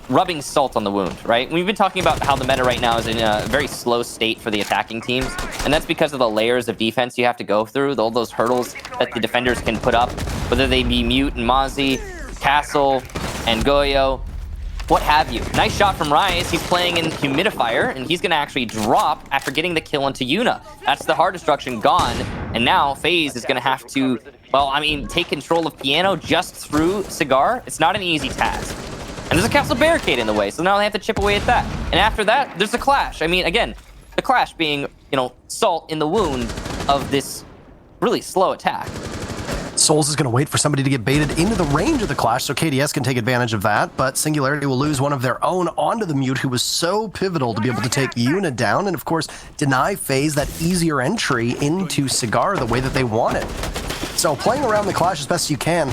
rubbing salt on the wound, right? We've been talking about how the meta right now is in a very slow state for the attacking teams, and that's because of the layers of defense you have to go through, all those hurdles that the defenders can put up, whether they be Mute and Mozzie, Castle, and Goyo, what have you. Nice shot from Rise. He's playing in Humidifier, and he's going to actually drop after getting the kill into Yuna. That's the hard destruction gone, and now FaZe is going to have to, well, I mean, take control of Piano just through Cigar. It's not an easy task. And there's a castle barricade in the way, so now they have to chip away at that. And after that, there's a Clash. I mean, again, the Clash being, you know, salt in the wound of this really slow attack. Souls is going to wait for somebody to get baited into the range of the Clash, so KDS can take advantage of that, but Singularity will lose one of their own onto the Mute, who was so pivotal to be able to take Yuna down, and of course, deny FaZe that easier entry into Cigar the way that they want it. So playing around the Clash as best you can.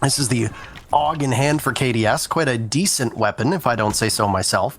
This is the AUG in hand for KDS, quite a decent weapon, if I don't say so myself.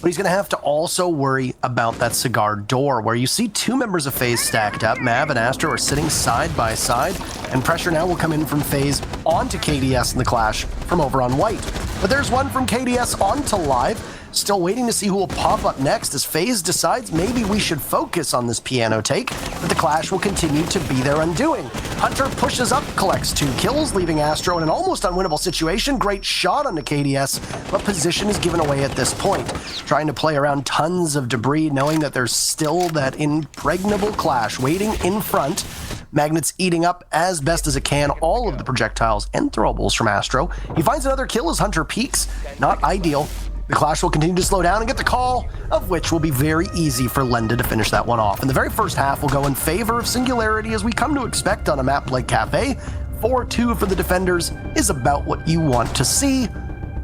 But he's going to have to also worry about that Cigar door, where you see two members of FaZe stacked up. Mav and Astro are sitting side by side, and pressure now will come in from FaZe onto KDS in the Clash from over on White. But there's one from KDS onto Live. Still waiting to see who will pop up next as FaZe decides maybe we should focus on this piano take, but the Clash will continue to be their undoing. Hunter pushes up, collects 2 kills, leaving Astro in an almost unwinnable situation. Great shot onto KDS, but position is given away at this point. Trying to play around tons of debris, knowing that there's still that impregnable Clash waiting in front. Magnet's eating up as best as it can all of the projectiles and throwables from Astro. He finds another kill as Hunter peeks. Not ideal. The Clash will continue to slow down and get the call, of which will be very easy for Lenda to finish that one off. And the very first half will go in favor of Singularity, as we come to expect on a map like Kafe. 4-2 for the defenders is about what you want to see,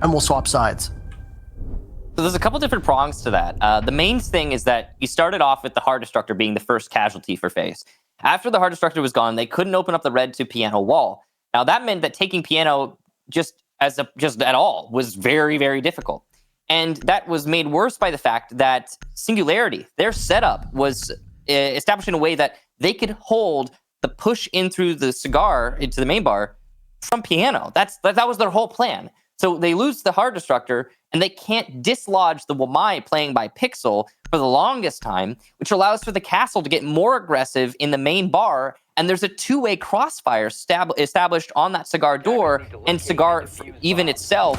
and we'll swap sides. So there's a couple different prongs to that. The main thing is that you started off with the Hard Destructor being the first casualty for FaZe. After the Hard Destructor was gone, they couldn't open up the red to Piano wall. Now that meant that taking Piano just at all was very, very difficult. And that was made worse by the fact that Singularity, their setup was established in a way that they could hold the push in through the Cigar into the main bar from Piano. That was their whole plan. So they lose the Hard Destructor, and they can't dislodge the Wamai playing by Pixel for the longest time, which allows for the Castle to get more aggressive in the main bar, and there's a two-way crossfire established on that Cigar door, and Cigar even itself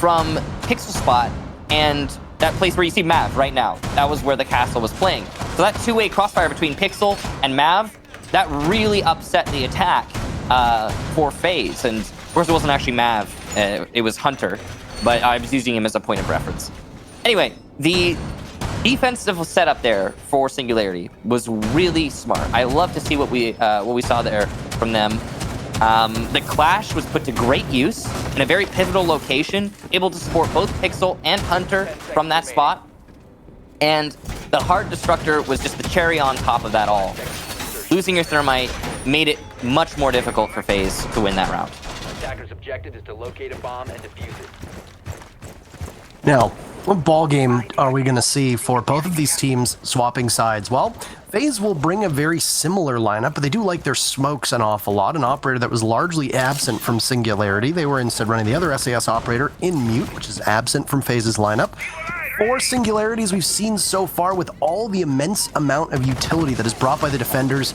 from Pixel spot, and that place where you see Mav right now. That was where the Castle was playing. So that two-way crossfire between Pixel and Mav, that really upset the attack for FaZe. And of course, it wasn't actually Mav. It was Hunter, but I was using him as a point of reference. Anyway, the defensive setup there for Singularity was really smart. I love to see what we saw there from them. The Clash was put to great use in a very pivotal location, able to support both Pixel and Hunter from that spot. And the Hard Destructor was just the cherry on top of that all. Losing your Thermite made it much more difficult for FaZe to win that round. Attacker's objective is to locate a bomb and defuse it. Now, what ball game are we going to see for both of these teams swapping sides? Well, FaZe will bring a very similar lineup, but they do like their smokes an awful lot. An operator that was largely absent from Singularity. They were instead running the other SAS operator in Mute, which is absent from FaZe's lineup. 4 Singularities we've seen so far with all the immense amount of utility that is brought by the defenders.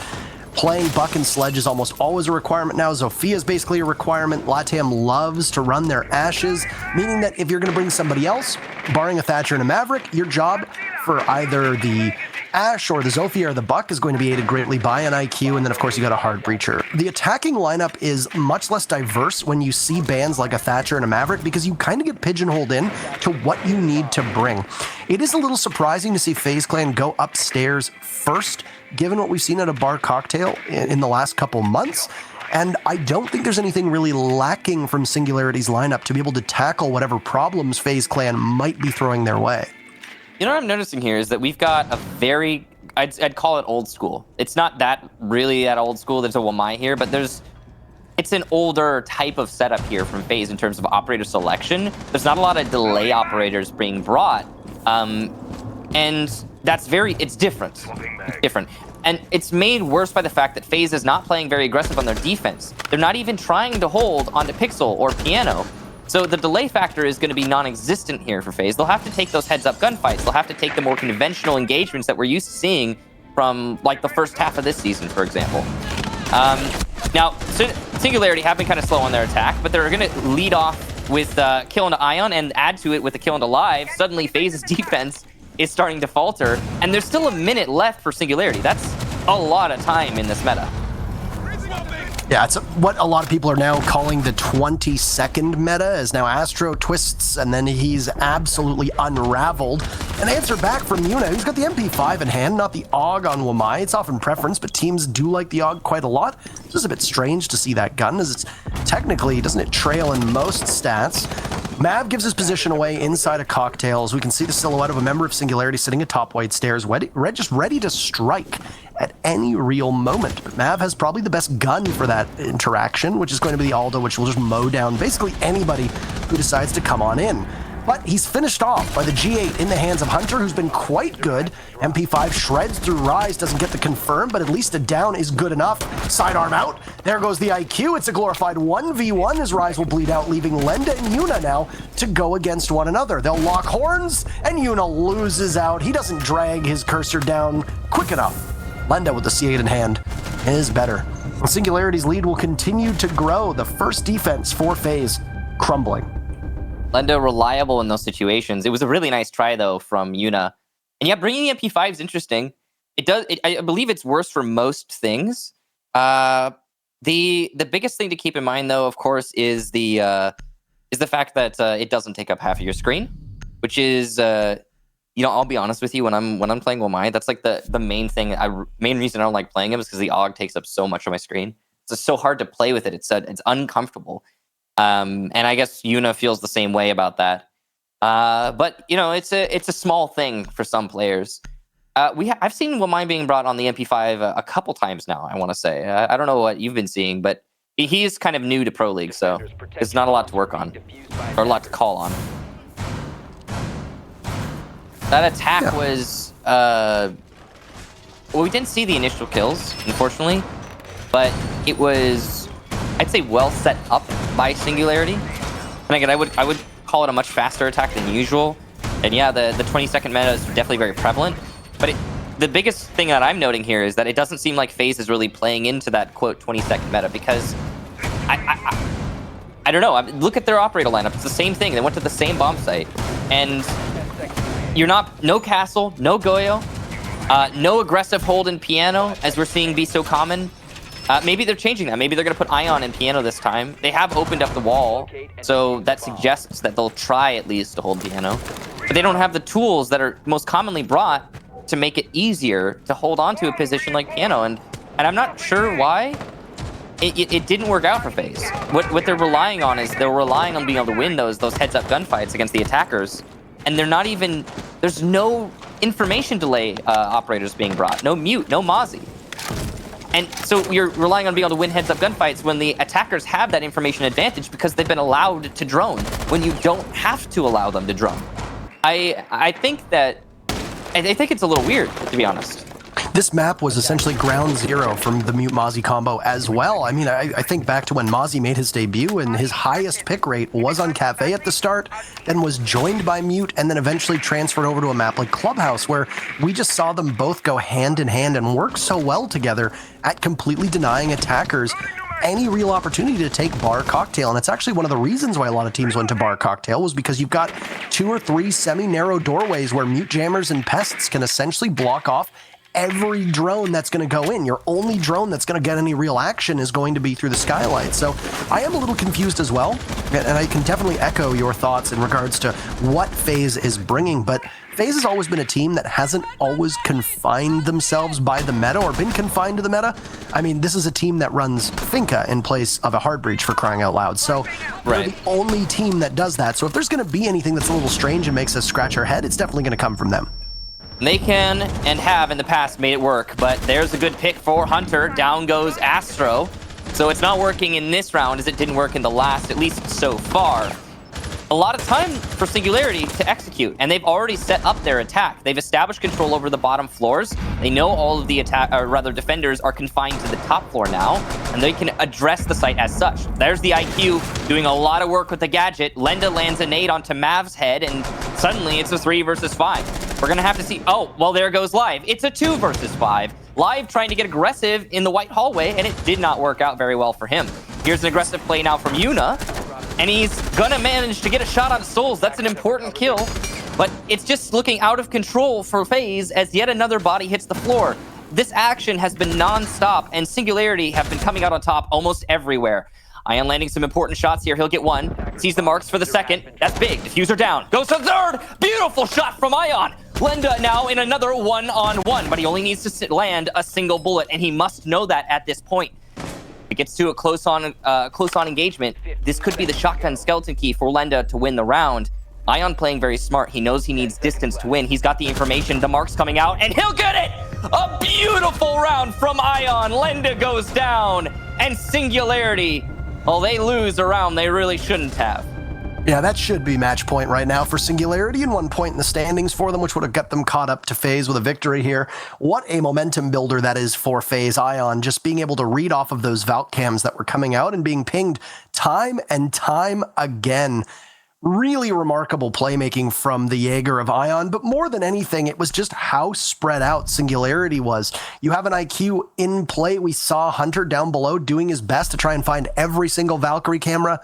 Playing Buck and Sledge is almost always a requirement now. Zofia is basically a requirement. LATAM loves to run their Ashes, meaning that if you're going to bring somebody else, barring a Thatcher and a Maverick, your job for either the Ash or the Zofia or the Buck is going to be aided greatly by an IQ, and then of course you got a hard breacher. The attacking lineup is much less diverse when you see bans like a Thatcher and a Maverick because you kind of get pigeonholed in to what you need to bring. It is a little surprising to see FaZe Clan go upstairs first, given what we've seen at a bar cocktail in the last couple months. And I don't think there's anything really lacking from Singularity's lineup to be able to tackle whatever problems FaZe Clan might be throwing their way. You know what I'm noticing here is that we've got a very, I'd call it old school. It's not that really that old school. There's a Wamai here, but it's an older type of setup here from FaZe in terms of operator selection. There's not a lot of delay operators being brought. And that's it's different. It's different. And it's made worse by the fact that FaZe is not playing very aggressive on their defense. They're not even trying to hold onto Pixel or Piano. So the delay factor is going to be non-existent here for FaZe. They'll have to take those heads-up gunfights. They'll have to take the more conventional engagements that we're used to seeing from like the first half of this season, for example. Now, Singularity have been kind of slow on their attack, but they're going to lead off with kill into Ion and add to it with the kill into Live. Suddenly, FaZe's defense is starting to falter, and there's still a minute left for Singularity. That's a lot of time in this meta. Yeah, it's what a lot of people are now calling the 20-second meta, as now Astro twists, and then he's absolutely unraveled. An answer back from Yuna, who's got the MP5 in hand, not the AUG on Wamai. It's often preference, but teams do like the AUG quite a lot. It's just a bit strange to see that gun, as it's technically, doesn't it trail in most stats? Mav gives his position away inside of Cocktails. We can see the silhouette of a member of Singularity sitting atop White Stairs, just ready to strike at any real moment. But Mav has probably the best gun for that interaction, which is going to be the Aldo, which will just mow down basically anybody who decides to come on in. But he's finished off by the G8 in the hands of Hunter, who's been quite good. MP5 shreds through Rise, doesn't get the confirm, but at least a down is good enough. Sidearm out. There goes the IQ. It's a glorified 1v1 as Rise will bleed out, leaving Lenda and Yuna now to go against one another. They'll lock horns, and Yuna loses out. He doesn't drag his cursor down quick enough. Lenda with the C8 in hand is better. Singularity's lead will continue to grow. The first defense for FaZe crumbling. Lenda reliable in those situations. It was a really nice try, though, from Yuna. And yeah, bringing the MP5 is interesting. I believe it's worse for most things. The biggest thing to keep in mind, though, of course, is the fact that it doesn't take up half of your screen, which is, I'll be honest with you, when I'm playing Wamai, that's like the main thing. Main reason I don't like playing him is because the AUG takes up so much of my screen. It's just so hard to play with it. It's uncomfortable. And I guess Yuna feels the same way about that. But it's a small thing for some players. I've seen Wamai being brought on the MP5 a couple times now. I want to say I don't know what you've been seeing, but he is kind of new to Pro League, so there's not a lot to work on or a lot to call on. That attack was we didn't see the initial kills, unfortunately, but it was, I'd say, well set up by Singularity. And again, I would call it a much faster attack than usual. And yeah, the 20-second meta is definitely very prevalent. But the biggest thing that I'm noting here is that it doesn't seem like FaZe is really playing into that, quote, 20-second meta, because I don't know. Look at their operator lineup. It's the same thing. They went to the same bomb site. And no Castle, no Goyo, no aggressive hold in Piano, as we're seeing be so common. Maybe they're changing that. Maybe they're going to put Ion in Piano this time. They have opened up the wall, so that suggests that they'll try at least to hold Piano. But they don't have the tools that are most commonly brought to make it easier to hold on to a position like Piano. And I'm not sure why it didn't work out for FaZe. What they're relying on is they're relying on being able to win those heads-up gunfights against the attackers. And they're not even... There's no information delay operators being brought. No mute, no Mozzie. And so you're relying on being able to win heads-up gunfights when the attackers have that information advantage because they've been allowed to drone when you don't have to allow them to drone. I think it's a little weird, to be honest. This map was essentially ground zero from the Mute Mozzie combo as well. I mean, I think back to when Mozzie made his debut and his highest pick rate was on Kafe at the start, then was joined by Mute, and then eventually transferred over to a map like Clubhouse, where we just saw them both go hand in hand and work so well together at completely denying attackers any real opportunity to take Bar Cocktail. And it's actually one of the reasons why a lot of teams went to Bar Cocktail, was because you've got 2 or 3 semi-narrow doorways where Mute Jammers and Pests can essentially block off every drone that's going to go in. Your only drone that's going to get any real action is going to be through the skylight. So I am a little confused as well, and I can definitely echo your thoughts in regards to what FaZe is bringing, but FaZe has always been a team that hasn't always confined themselves by the meta or been confined to the meta. I mean, this is a team that runs Finca in place of a hard breach, for crying out loud. So they're the only team that does that. So if there's going to be anything that's a little strange and makes us scratch our head, it's definitely going to come from them. They can and have in the past made it work, but there's a good pick for Hunter. Down goes Astro. So it's not working in this round as it didn't work in the last, at least so far. A lot of time for Singularity to execute, and they've already set up their attack. They've established control over the bottom floors. They know all of the defenders are confined to the top floor now, and they can address the site as such. There's the IQ doing a lot of work with the gadget. Lenda lands a nade onto Mav's head, and suddenly it's a 3 versus 5. We're gonna have to see. Oh, well, there goes Live. It's a 2 versus 5. Live trying to get aggressive in the white hallway, and it did not work out very well for him. Here's an aggressive play now from Yuna, and he's gonna manage to get a shot on Souls. That's an important kill, but it's just looking out of control for FaZe as yet another body hits the floor. This action has been non-stop, and Singularity have been coming out on top almost everywhere. Ion landing some important shots here. He'll get 1. Sees the marks for the 2nd. That's big. Diffuser down. Goes to 3rd. Beautiful shot from Ion. Lenda now in another 1-on-1, but he only needs to land a single bullet, and he must know that at this point. If it gets to a close on engagement, this could be the shotgun skeleton key for Lenda to win the round. Ion playing very smart. He knows he needs distance to win. He's got the information. The mark's coming out, and he'll get it! A beautiful round from Ion. Lenda goes down, and Singularity, well, they lose a round they really shouldn't have. Yeah, that should be match point right now for Singularity, and 1 point in the standings for them, which would have got them caught up to FaZe with a victory here. What a momentum builder that is for FaZe. Ion just being able to read off of those Valk cams that were coming out and being pinged time and time again. Really remarkable playmaking from the Jaeger of Ion, but more than anything, it was just how spread out Singularity was. You have an IQ in play. We saw Hunter down below doing his best to try and find every single Valkyrie camera,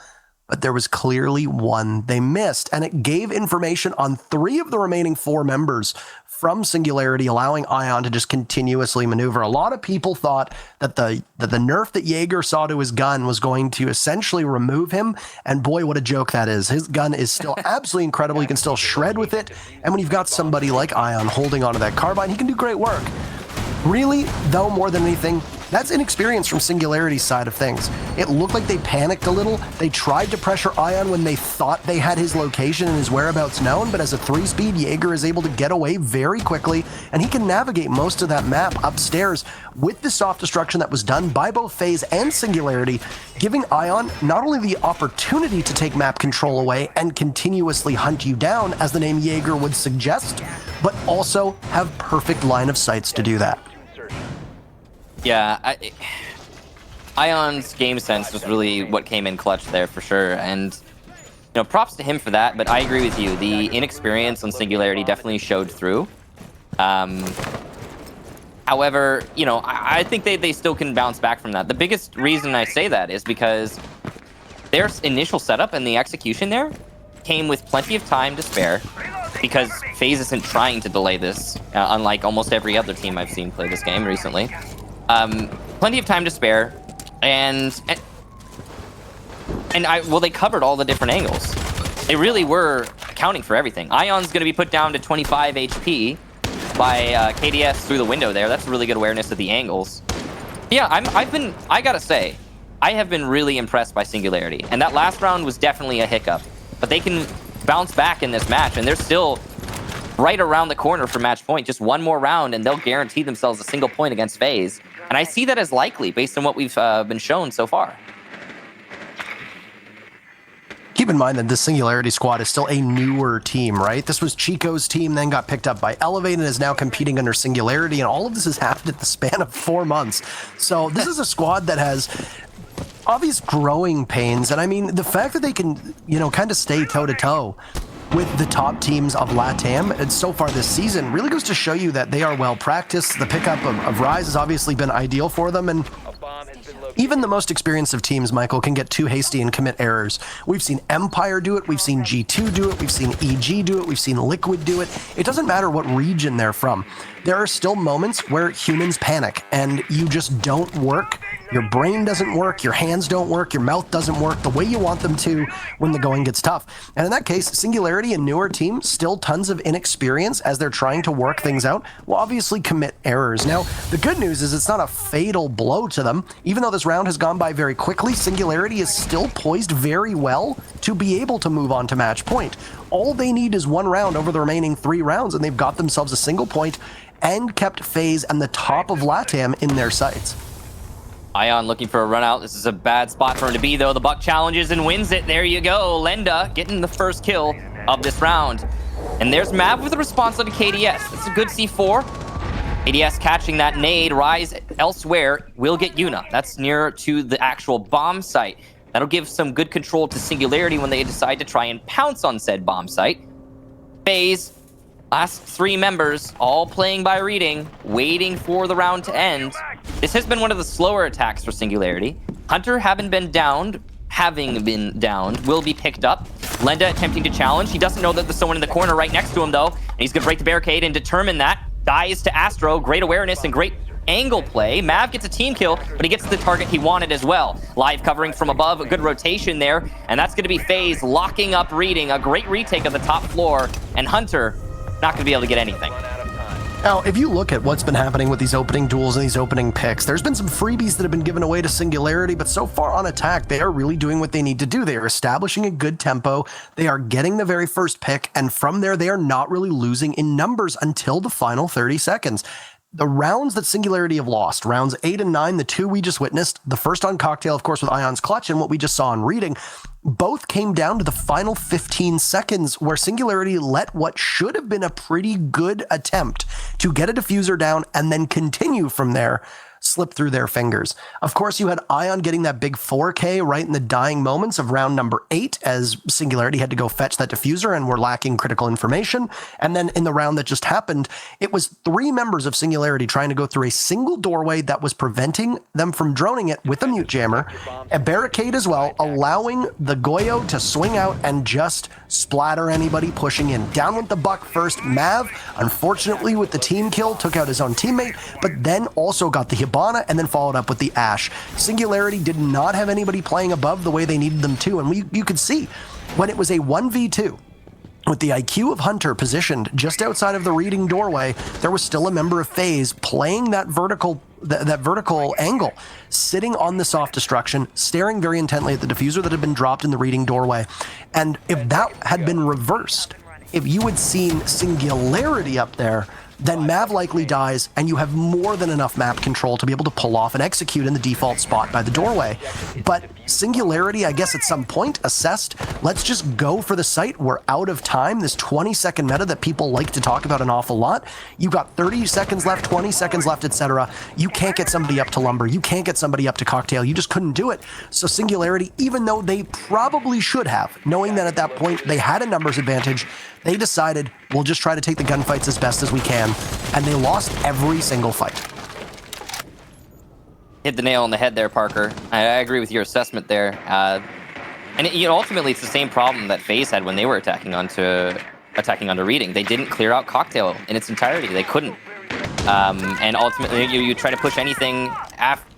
but there was clearly one they missed, and it gave information on 3 of the remaining 4 members from Singularity, allowing Ion to just continuously maneuver. A lot of people thought that the nerf that Jaeger saw to his gun was going to essentially remove him, and boy, what a joke that is. His gun is still absolutely incredible. You can still shred with it, and when you've got somebody like Ion holding onto that carbine, he can do great work. Really, though, more than anything, that's inexperience from Singularity's side of things. It looked like they panicked a little. They tried to pressure Ion when they thought they had his location and his whereabouts known, but as a 3-speed, Jaeger is able to get away very quickly, and he can navigate most of that map upstairs with the soft destruction that was done by both FaZe and Singularity, giving Ion not only the opportunity to take map control away and continuously hunt you down, as the name Jaeger would suggest, but also have perfect line of sights to do that. Yeah, Ion's game sense was really what came in clutch there for sure, and props to him for that. But I agree with you, the inexperience on Singularity definitely showed through. However, I think they still can bounce back from that. The biggest reason I say that is because their initial setup and the execution there came with plenty of time to spare, because FaZe isn't trying to delay this, unlike almost every other team I've seen play this game recently. Plenty of time to spare, and they covered all the different angles. They really were accounting for everything. Ion's going to be put down to 25 HP by KDS through the window there. That's really good awareness of the angles. Yeah, I gotta say, I have been really impressed by Singularity, and that last round was definitely a hiccup, but they can bounce back in this match, and they're still right around the corner for match point. Just 1 more round, and they'll guarantee themselves a single point against FaZe. And I see that as likely based on what we've been shown so far. keep in mind that the Singularity squad is still a newer team, right? This was Chico's team, then got picked up by Elevate and is now competing under Singularity, and all of this has happened in the span of 4 months. So this is a squad that has obvious growing pains, and I mean, the fact that they can, you know, kind of stay toe-to-toe with the top teams of LATAM and so far this season really goes to show you that they are well practiced. The pickup of Rise has obviously been ideal for them, and even the most experienced of teams, Michael, can get too hasty and commit errors. We've seen Empire do it, we've seen G2 do it, we've seen EG do it, we've seen Liquid do it. It doesn't matter what region they're from. There are still moments where humans panic and you just don't work. Your brain doesn't work, your hands don't work, your mouth doesn't work the way you want them to when the going gets tough. And in that case, Singularity, a newer team, still tons of inexperience as they're trying to work things out, will obviously commit errors. Now, the good news is it's not a fatal blow to them. Even though this round has gone by very quickly, Singularity is still poised very well to be able to move on to match point. All they need is 1 round over the remaining 3 rounds, and they've got themselves a single point and kept FaZe and the top of LATAM in their sights. Ion looking for a run out. This is a bad spot for him to be, though. The Buck challenges and wins it. There you go. Lenda getting the first kill of this round. And there's Mav with a response on KDS. It's a good C4. KDS catching that nade. Rise elsewhere will get Yuna. That's nearer to the actual bomb site. That'll give some good control to Singularity when they decide to try and pounce on said bomb site. FaZe, last 3 members, all playing by reading, waiting for the round to end. This has been one of the slower attacks for Singularity. Hunter having been downed, will be picked up. Lenda attempting to challenge. He doesn't know that there's someone in the corner right next to him, though. And he's going to break the barricade and determine that. Dies to Astro. Great awareness and great angle play. Mav gets a team kill, but he gets the target he wanted as well. Live covering from above, a good rotation there. And that's going to be FaZe locking up reading. A great retake of the top floor. And Hunter not going to be able to get anything. Now, if you look at what's been happening with these opening duels and these opening picks, there's been some freebies that have been given away to Singularity, but so far on attack, they are really doing what they need to do. They are establishing a good tempo, they are getting the very first pick, and from there, they are not really losing in numbers until the final 30 seconds. The rounds that Singularity have lost, rounds 8 and 9, the 2 we just witnessed, the first on Cocktail, of course, with Ion's clutch, and what we just saw on reading, both came down to the final 15 seconds where Singularity let what should have been a pretty good attempt to get a diffuser down and then continue from there slip through their fingers. Of course, you had Ion getting that big 4K right in the dying moments of round number 8 as Singularity had to go fetch that diffuser and were lacking critical information. And then in the round that just happened, it was 3 members of Singularity trying to go through a single doorway that was preventing them from droning it with a mute jammer, a barricade as well, allowing the Goyo to swing out and just splatter anybody pushing in. Down with the Buck first. Mav, unfortunately with the team kill, took out his own teammate, but then also got the Hibana and then followed up with the Ash. Singularity did not have anybody playing above the way they needed them to, and you could see when it was a 1v2, with the IQ of Hunter positioned just outside of the reading doorway, there was still a member of FaZe playing that vertical angle, sitting on the soft destruction, staring very intently at the diffuser that had been dropped in the reading doorway. And if that had been reversed, if you had seen Singularity up there, then Mav likely dies, and you have more than enough map control to be able to pull off and execute in the default spot by the doorway. But Singularity, I guess at some point, assessed, let's just go for the site. We're out of time. This 20-second meta that people like to talk about an awful lot. You got 30 seconds left, 20 seconds left, etc. You can't get somebody up to Lumber. You can't get somebody up to Cocktail. You just couldn't do it. So Singularity, even though they probably should have, knowing that at that point they had a numbers advantage, they decided, we'll just try to take the gunfights as best as we can, and they lost every single fight. Hit the nail on the head there, Parker. I agree with your assessment there. And ultimately, it's the same problem that FaZe had when they were attacking onto reading. They didn't clear out Cocktail in its entirety. They couldn't. And ultimately, you try to push anything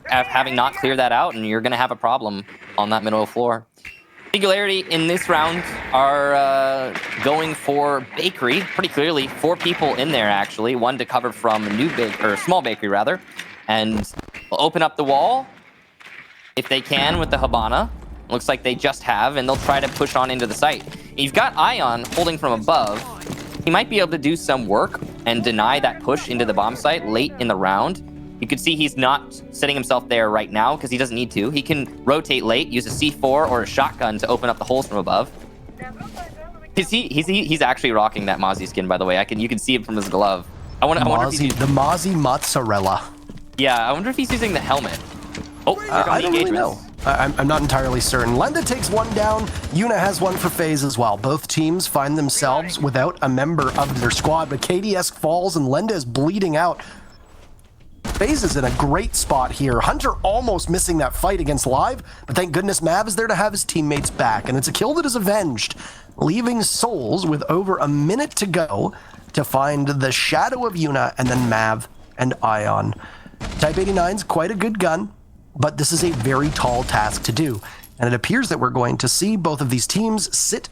having not cleared that out, and you're going to have a problem on that middle floor. Singularity in this round are going for Bakery, pretty clearly. 4 people in there, actually. 1 to cover from Small Bakery, rather. And will open up the wall, if they can, with the Hibana. Looks like they just have, and they'll try to push on into the site. You've got Ion holding from above. He might be able to do some work and deny that push into the bomb site late in the round. You can see he's not setting himself there right now because he doesn't need to. He can rotate late, use a C4 or a shotgun to open up the holes from above. He's actually rocking that Mozzie skin, by the way. You can see it from his glove. I wonder if he's the Mozzie mozzarella. Yeah, I wonder if he's using the helmet. Oh, I don't really know. I'm not entirely certain. Lenda takes one down. Yuna has one for FaZe as well. Both teams find themselves without a member of their squad, but KDS falls and Lenda is bleeding out. FaZe is in a great spot here. Hunter almost missing that fight against Live, but thank goodness Mav is there to have his teammates back, and it's a kill that is avenged, leaving Souls with over a minute to go to find the shadow of Yuna and then Mav and Ion. Type 89's quite a good gun, but this is a very tall task to do, and it appears that we're going to see both of these teams sit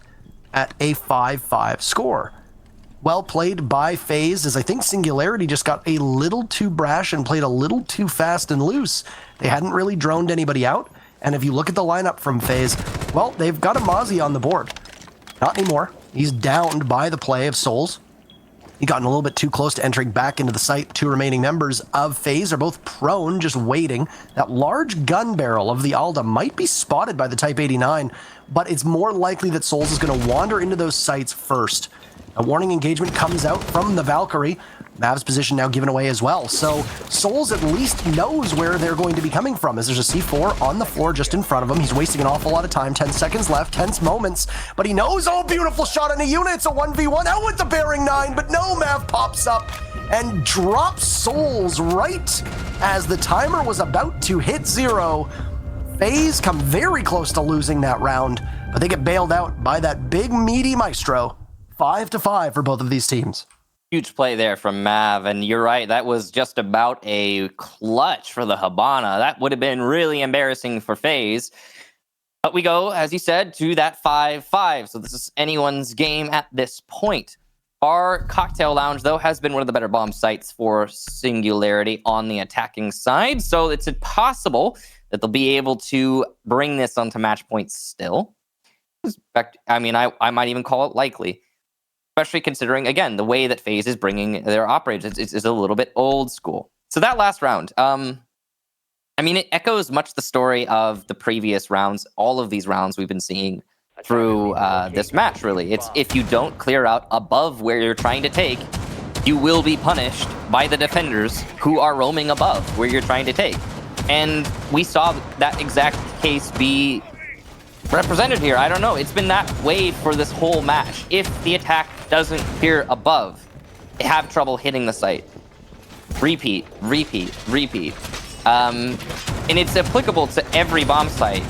at a 5-5 score. Well played by FaZe, as I think Singularity just got a little too brash and played a little too fast and loose. They hadn't really droned anybody out, and if you look at the lineup from FaZe, well, they've got a Mozzie on the board. Not anymore. He's downed by the play of Souls. He gotten a little bit too close to entering back into the site. Two remaining members of FaZe are both prone, just waiting. That large gun barrel of the Alda might be spotted by the Type 89, but it's more likely that Souls is going to wander into those sites first. A warning engagement comes out from the Valkyrie. Mav's position now given away as well. So Souls at least knows where they're going to be coming from, as there's a C4 on the floor just in front of him. He's wasting an awful lot of time. 10 seconds left, tense moments. But he knows, oh, beautiful shot on a unit. It's a 1v1 out with the bearing 9. But no, Mav pops up and drops Souls right as the timer was about to hit 0. FaZe come very close to losing that round, but they get bailed out by that big meaty Maestro. 5-5 for both of these teams. Huge play there from Mav, and you're right, that was just about a clutch for the Habana. That would have been really embarrassing for FaZe. But we go, as you said, to that 5-5, so this is anyone's game at this point. Our cocktail lounge, though, has been one of the better bomb sites for Singularity on the attacking side, so it's possible that they'll be able to bring this onto match points still. I mean, I might even call it likely. Especially considering, again, the way that FaZe is bringing their operators is a little bit old school. So that last round, I mean, it echoes much the story of the previous rounds, all of these rounds we've been seeing through this match, really. It's if you don't clear out above where you're trying to take, you will be punished by the defenders who are roaming above where you're trying to take. And we saw that exact case be represented here. I don't know. It's been that way for this whole match. If the attack doesn't clear above, they have trouble hitting the site. Repeat, repeat, repeat. And it's applicable to every bomb site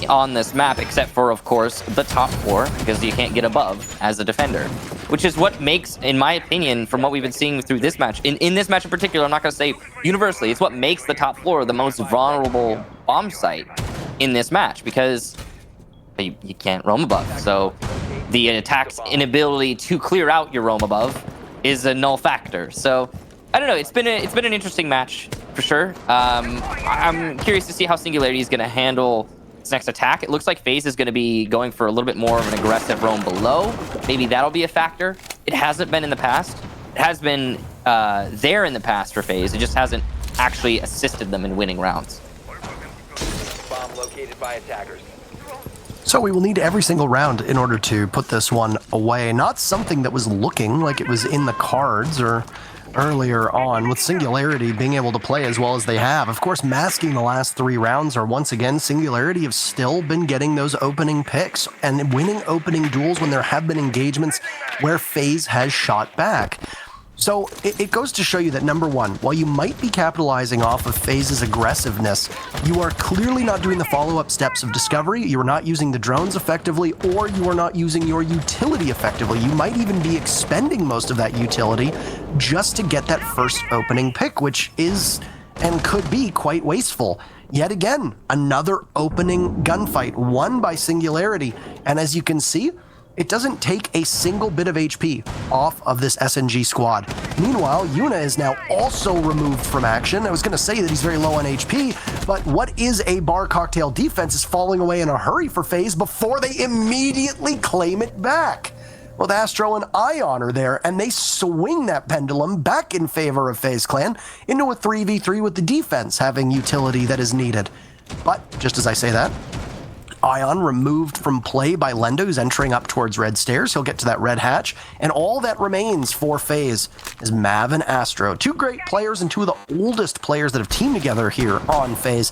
on this map, except for, of course, the top floor, because you can't get above as a defender. Which is what makes, in my opinion, from what we've been seeing through this match, in this match in particular, I'm not going to say universally, it's what makes the top floor the most vulnerable bomb site in this match, because you can't roam above. So the attack's inability to clear out your roam above is a null factor. So I don't know. It's been an interesting match for sure. I'm curious to see how Singularity is going to handle this next attack. It looks like FaZe is going to be going for a little bit more of an aggressive roam below. Maybe that'll be a factor. It hasn't been in the past. It has been there in the past for FaZe. It just hasn't actually assisted them in winning rounds. Bomb located by attackers. So we will need every single round in order to put this one away. Not something that was looking like it was in the cards or earlier on, with Singularity being able to play as well as they have. Of course, masking the last 3 rounds are once again, Singularity have still been getting those opening picks and winning opening duels when there have been engagements where FaZe has shot back. So it goes to show you that, number one, while you might be capitalizing off of FaZe's aggressiveness, you are clearly not doing the follow-up steps of discovery, you are not using the drones effectively, or you are not using your utility effectively. You might even be expending most of that utility just to get that first opening pick, which is and could be quite wasteful. Yet again, another opening gunfight won by Singularity, and as you can see, it doesn't take a single bit of HP off of this SNG squad. Meanwhile, Yuna is now also removed from action. I was going to say that he's very low on HP, but what is a bar cocktail defense is falling away in a hurry for FaZe before they immediately claim it back. Well, Astro and Ion are there, and they swing that pendulum back in favor of FaZe Clan into a 3v3 with the defense having utility that is needed. But just as I say that, Ion removed from play by Lendo, who's entering up towards red stairs. He'll get to that red hatch. And all that remains for FaZe is Mav and Astro. Two great players and two of the oldest players that have teamed together here on FaZe.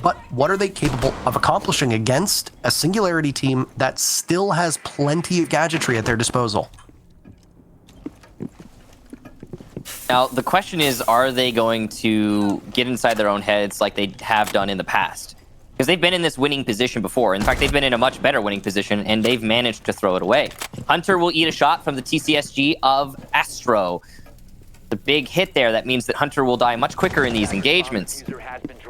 But what are they capable of accomplishing against a Singularity team that still has plenty of gadgetry at their disposal? Now, the question is, are they going to get inside their own heads like they have done in the past? Because they've been in this winning position before. In fact, they've been in a much better winning position, and they've managed to throw it away. Hunter will eat a shot from the TCSG of Astro. The big hit there, that means that Hunter will die much quicker in these engagements.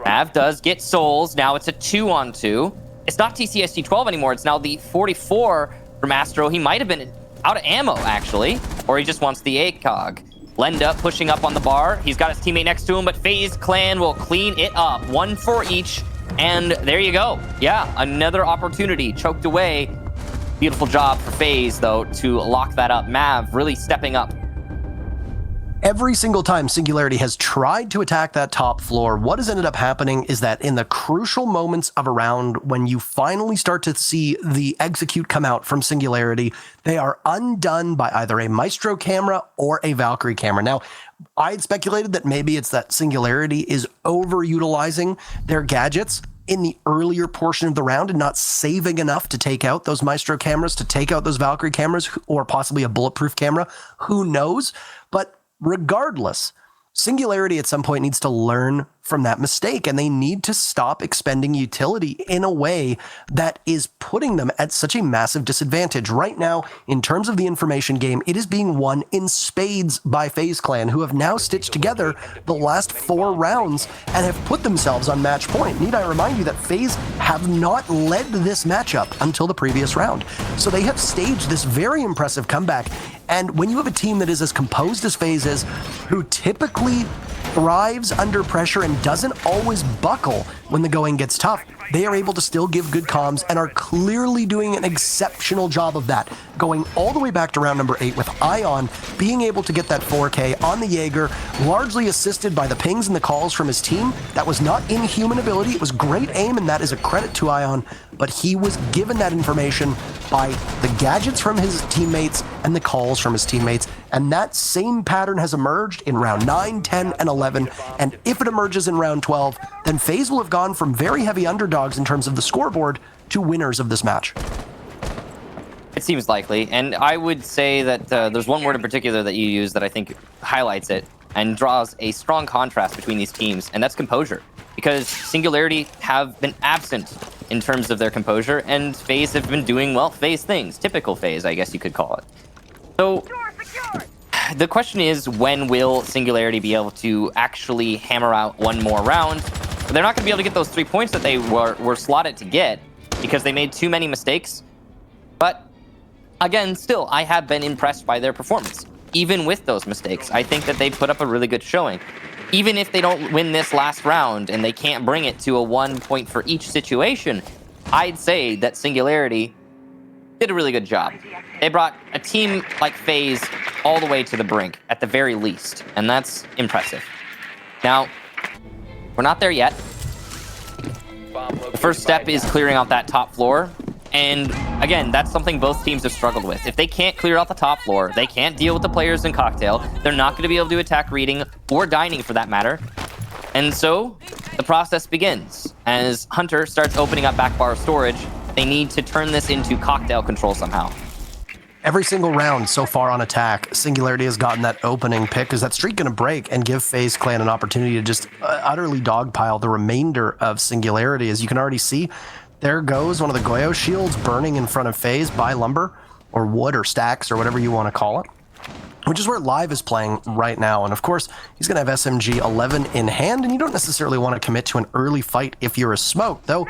Mav does get souls. Now it's a 2-on-2. It's not TCSG 12 anymore. It's now the 44 from Astro. He might have been out of ammo, actually, or he just wants the ACOG. Lenda pushing up on the bar. He's got his teammate next to him, but FaZe Clan will clean it up. One for each, and there you go. Yeah, another opportunity choked away. Beautiful job for FaZe, though, to lock that up. Mav really stepping up. Every single time Singularity has tried to attack that top floor, what has ended up happening is that in the crucial moments of a round, when you finally start to see the execute come out from Singularity, they are undone by either a Maestro camera or a Valkyrie camera. Now, I had speculated that maybe it's that Singularity is overutilizing their gadgets in the earlier portion of the round and not saving enough to take out those Maestro cameras, to take out those Valkyrie cameras, or possibly a bulletproof camera. Who knows? But regardless, Singularity at some point needs to learn from that mistake, and they need to stop expending utility in a way that is putting them at such a massive disadvantage. Right now, in terms of the information game, it is being won in spades by FaZe Clan, who have now stitched together the last 4 rounds and have put themselves on match point. Need I remind you that FaZe have not led this matchup until the previous round. So they have staged this very impressive comeback. And when you have a team that is as composed as FaZe is, who typically thrives under pressure and doesn't always buckle when the going gets tough, they are able to still give good comms and are clearly doing an exceptional job of that, going all the way back to round number 8 with Ion being able to get that 4K on the Jaeger, largely assisted by the pings and the calls from his team. That was not inhuman ability, it was great aim, and that is a credit to Ion, but he was given that information by the gadgets from his teammates and the calls from his teammates, and that same pattern has emerged in round 9, 10, and 11, and if it emerges in round 12, then FaZe will have gone from very heavy underdogs in terms of the scoreboard to winners of this match. It seems likely, and I would say that there's one word in particular that you use that I think highlights it and draws a strong contrast between these teams, and that's composure. Because Singularity have been absent in terms of their composure, and FaZe have been doing, well, FaZe things. Typical FaZe, I guess you could call it. So, the question is, when will Singularity be able to actually hammer out one more round? They're not going to be able to get those 3 points that they were slotted to get because they made too many mistakes. But again, still, I have been impressed by their performance. Even with those mistakes, I think that they put up a really good showing. Even if they don't win this last round and they can't bring it to a 1 point for each situation, I'd say that Singularity did a really good job. They brought a team like FaZe all the way to the brink, at the very least, and that's impressive. Now, we're not there yet. The first step is clearing out that top floor. And again, that's something both teams have struggled with. If they can't clear out the top floor, they can't deal with the players in Cocktail, they're not going to be able to attack Reading or Dining for that matter. And so the process begins. As Hunter starts opening up back bar storage, they need to turn this into Cocktail control somehow. Every single round so far on attack, Singularity has gotten that opening pick. Is that streak going to break and give FaZe Clan an opportunity to just utterly dogpile the remainder of Singularity? As you can already see, there goes one of the Goyo shields burning in front of FaZe by Lumber, or Wood, or Stacks, or whatever you want to call it, which is where Live is playing right now. And of course, he's going to have SMG 11 in hand, and you don't necessarily want to commit to an early fight if you're a smoke, though.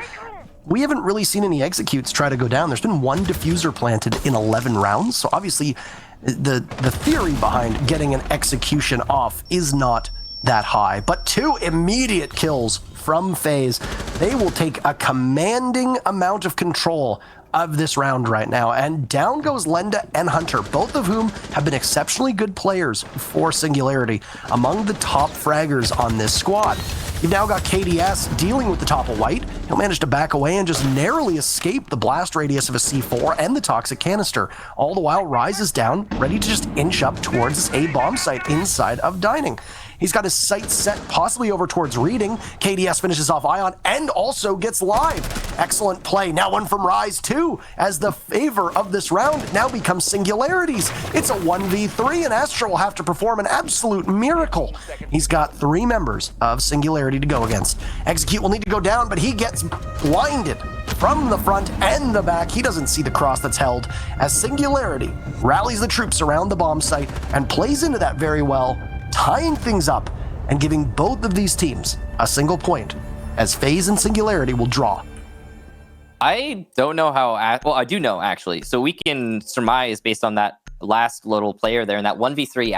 We haven't really seen any executes try to go down. There's been 1 diffuser planted in 11 rounds, so obviously the theory behind getting an execution off is not that high. But 2 immediate kills from FaZe. They will take a commanding amount of control of this round right now. And down goes Lenda and Hunter, both of whom have been exceptionally good players for Singularity, among the top fraggers on this squad. You've now got KDS dealing with the top of white. He'll manage to back away and just narrowly escape the blast radius of a C4 and the toxic canister. All the while, Rise is down, ready to just inch up towards this A bomb site inside of Dining. He's got his sights set possibly over towards Reading. KDS finishes off Ion and also gets live. Excellent play. Now one from Rise too, as the favor of this round now becomes Singularity's. It's a 1v3 and Astra will have to perform an absolute miracle. He's got 3 members of Singularity to go against. Execute will need to go down, but he gets blinded from the front and the back. He doesn't see the cross that's held as Singularity rallies the troops around the bomb site and plays into that very well, tying things up and giving both of these teams a single point as FaZe and Singularity will draw. I don't know how, well, I do know actually. So we can surmise based on that last little player there in that 1v3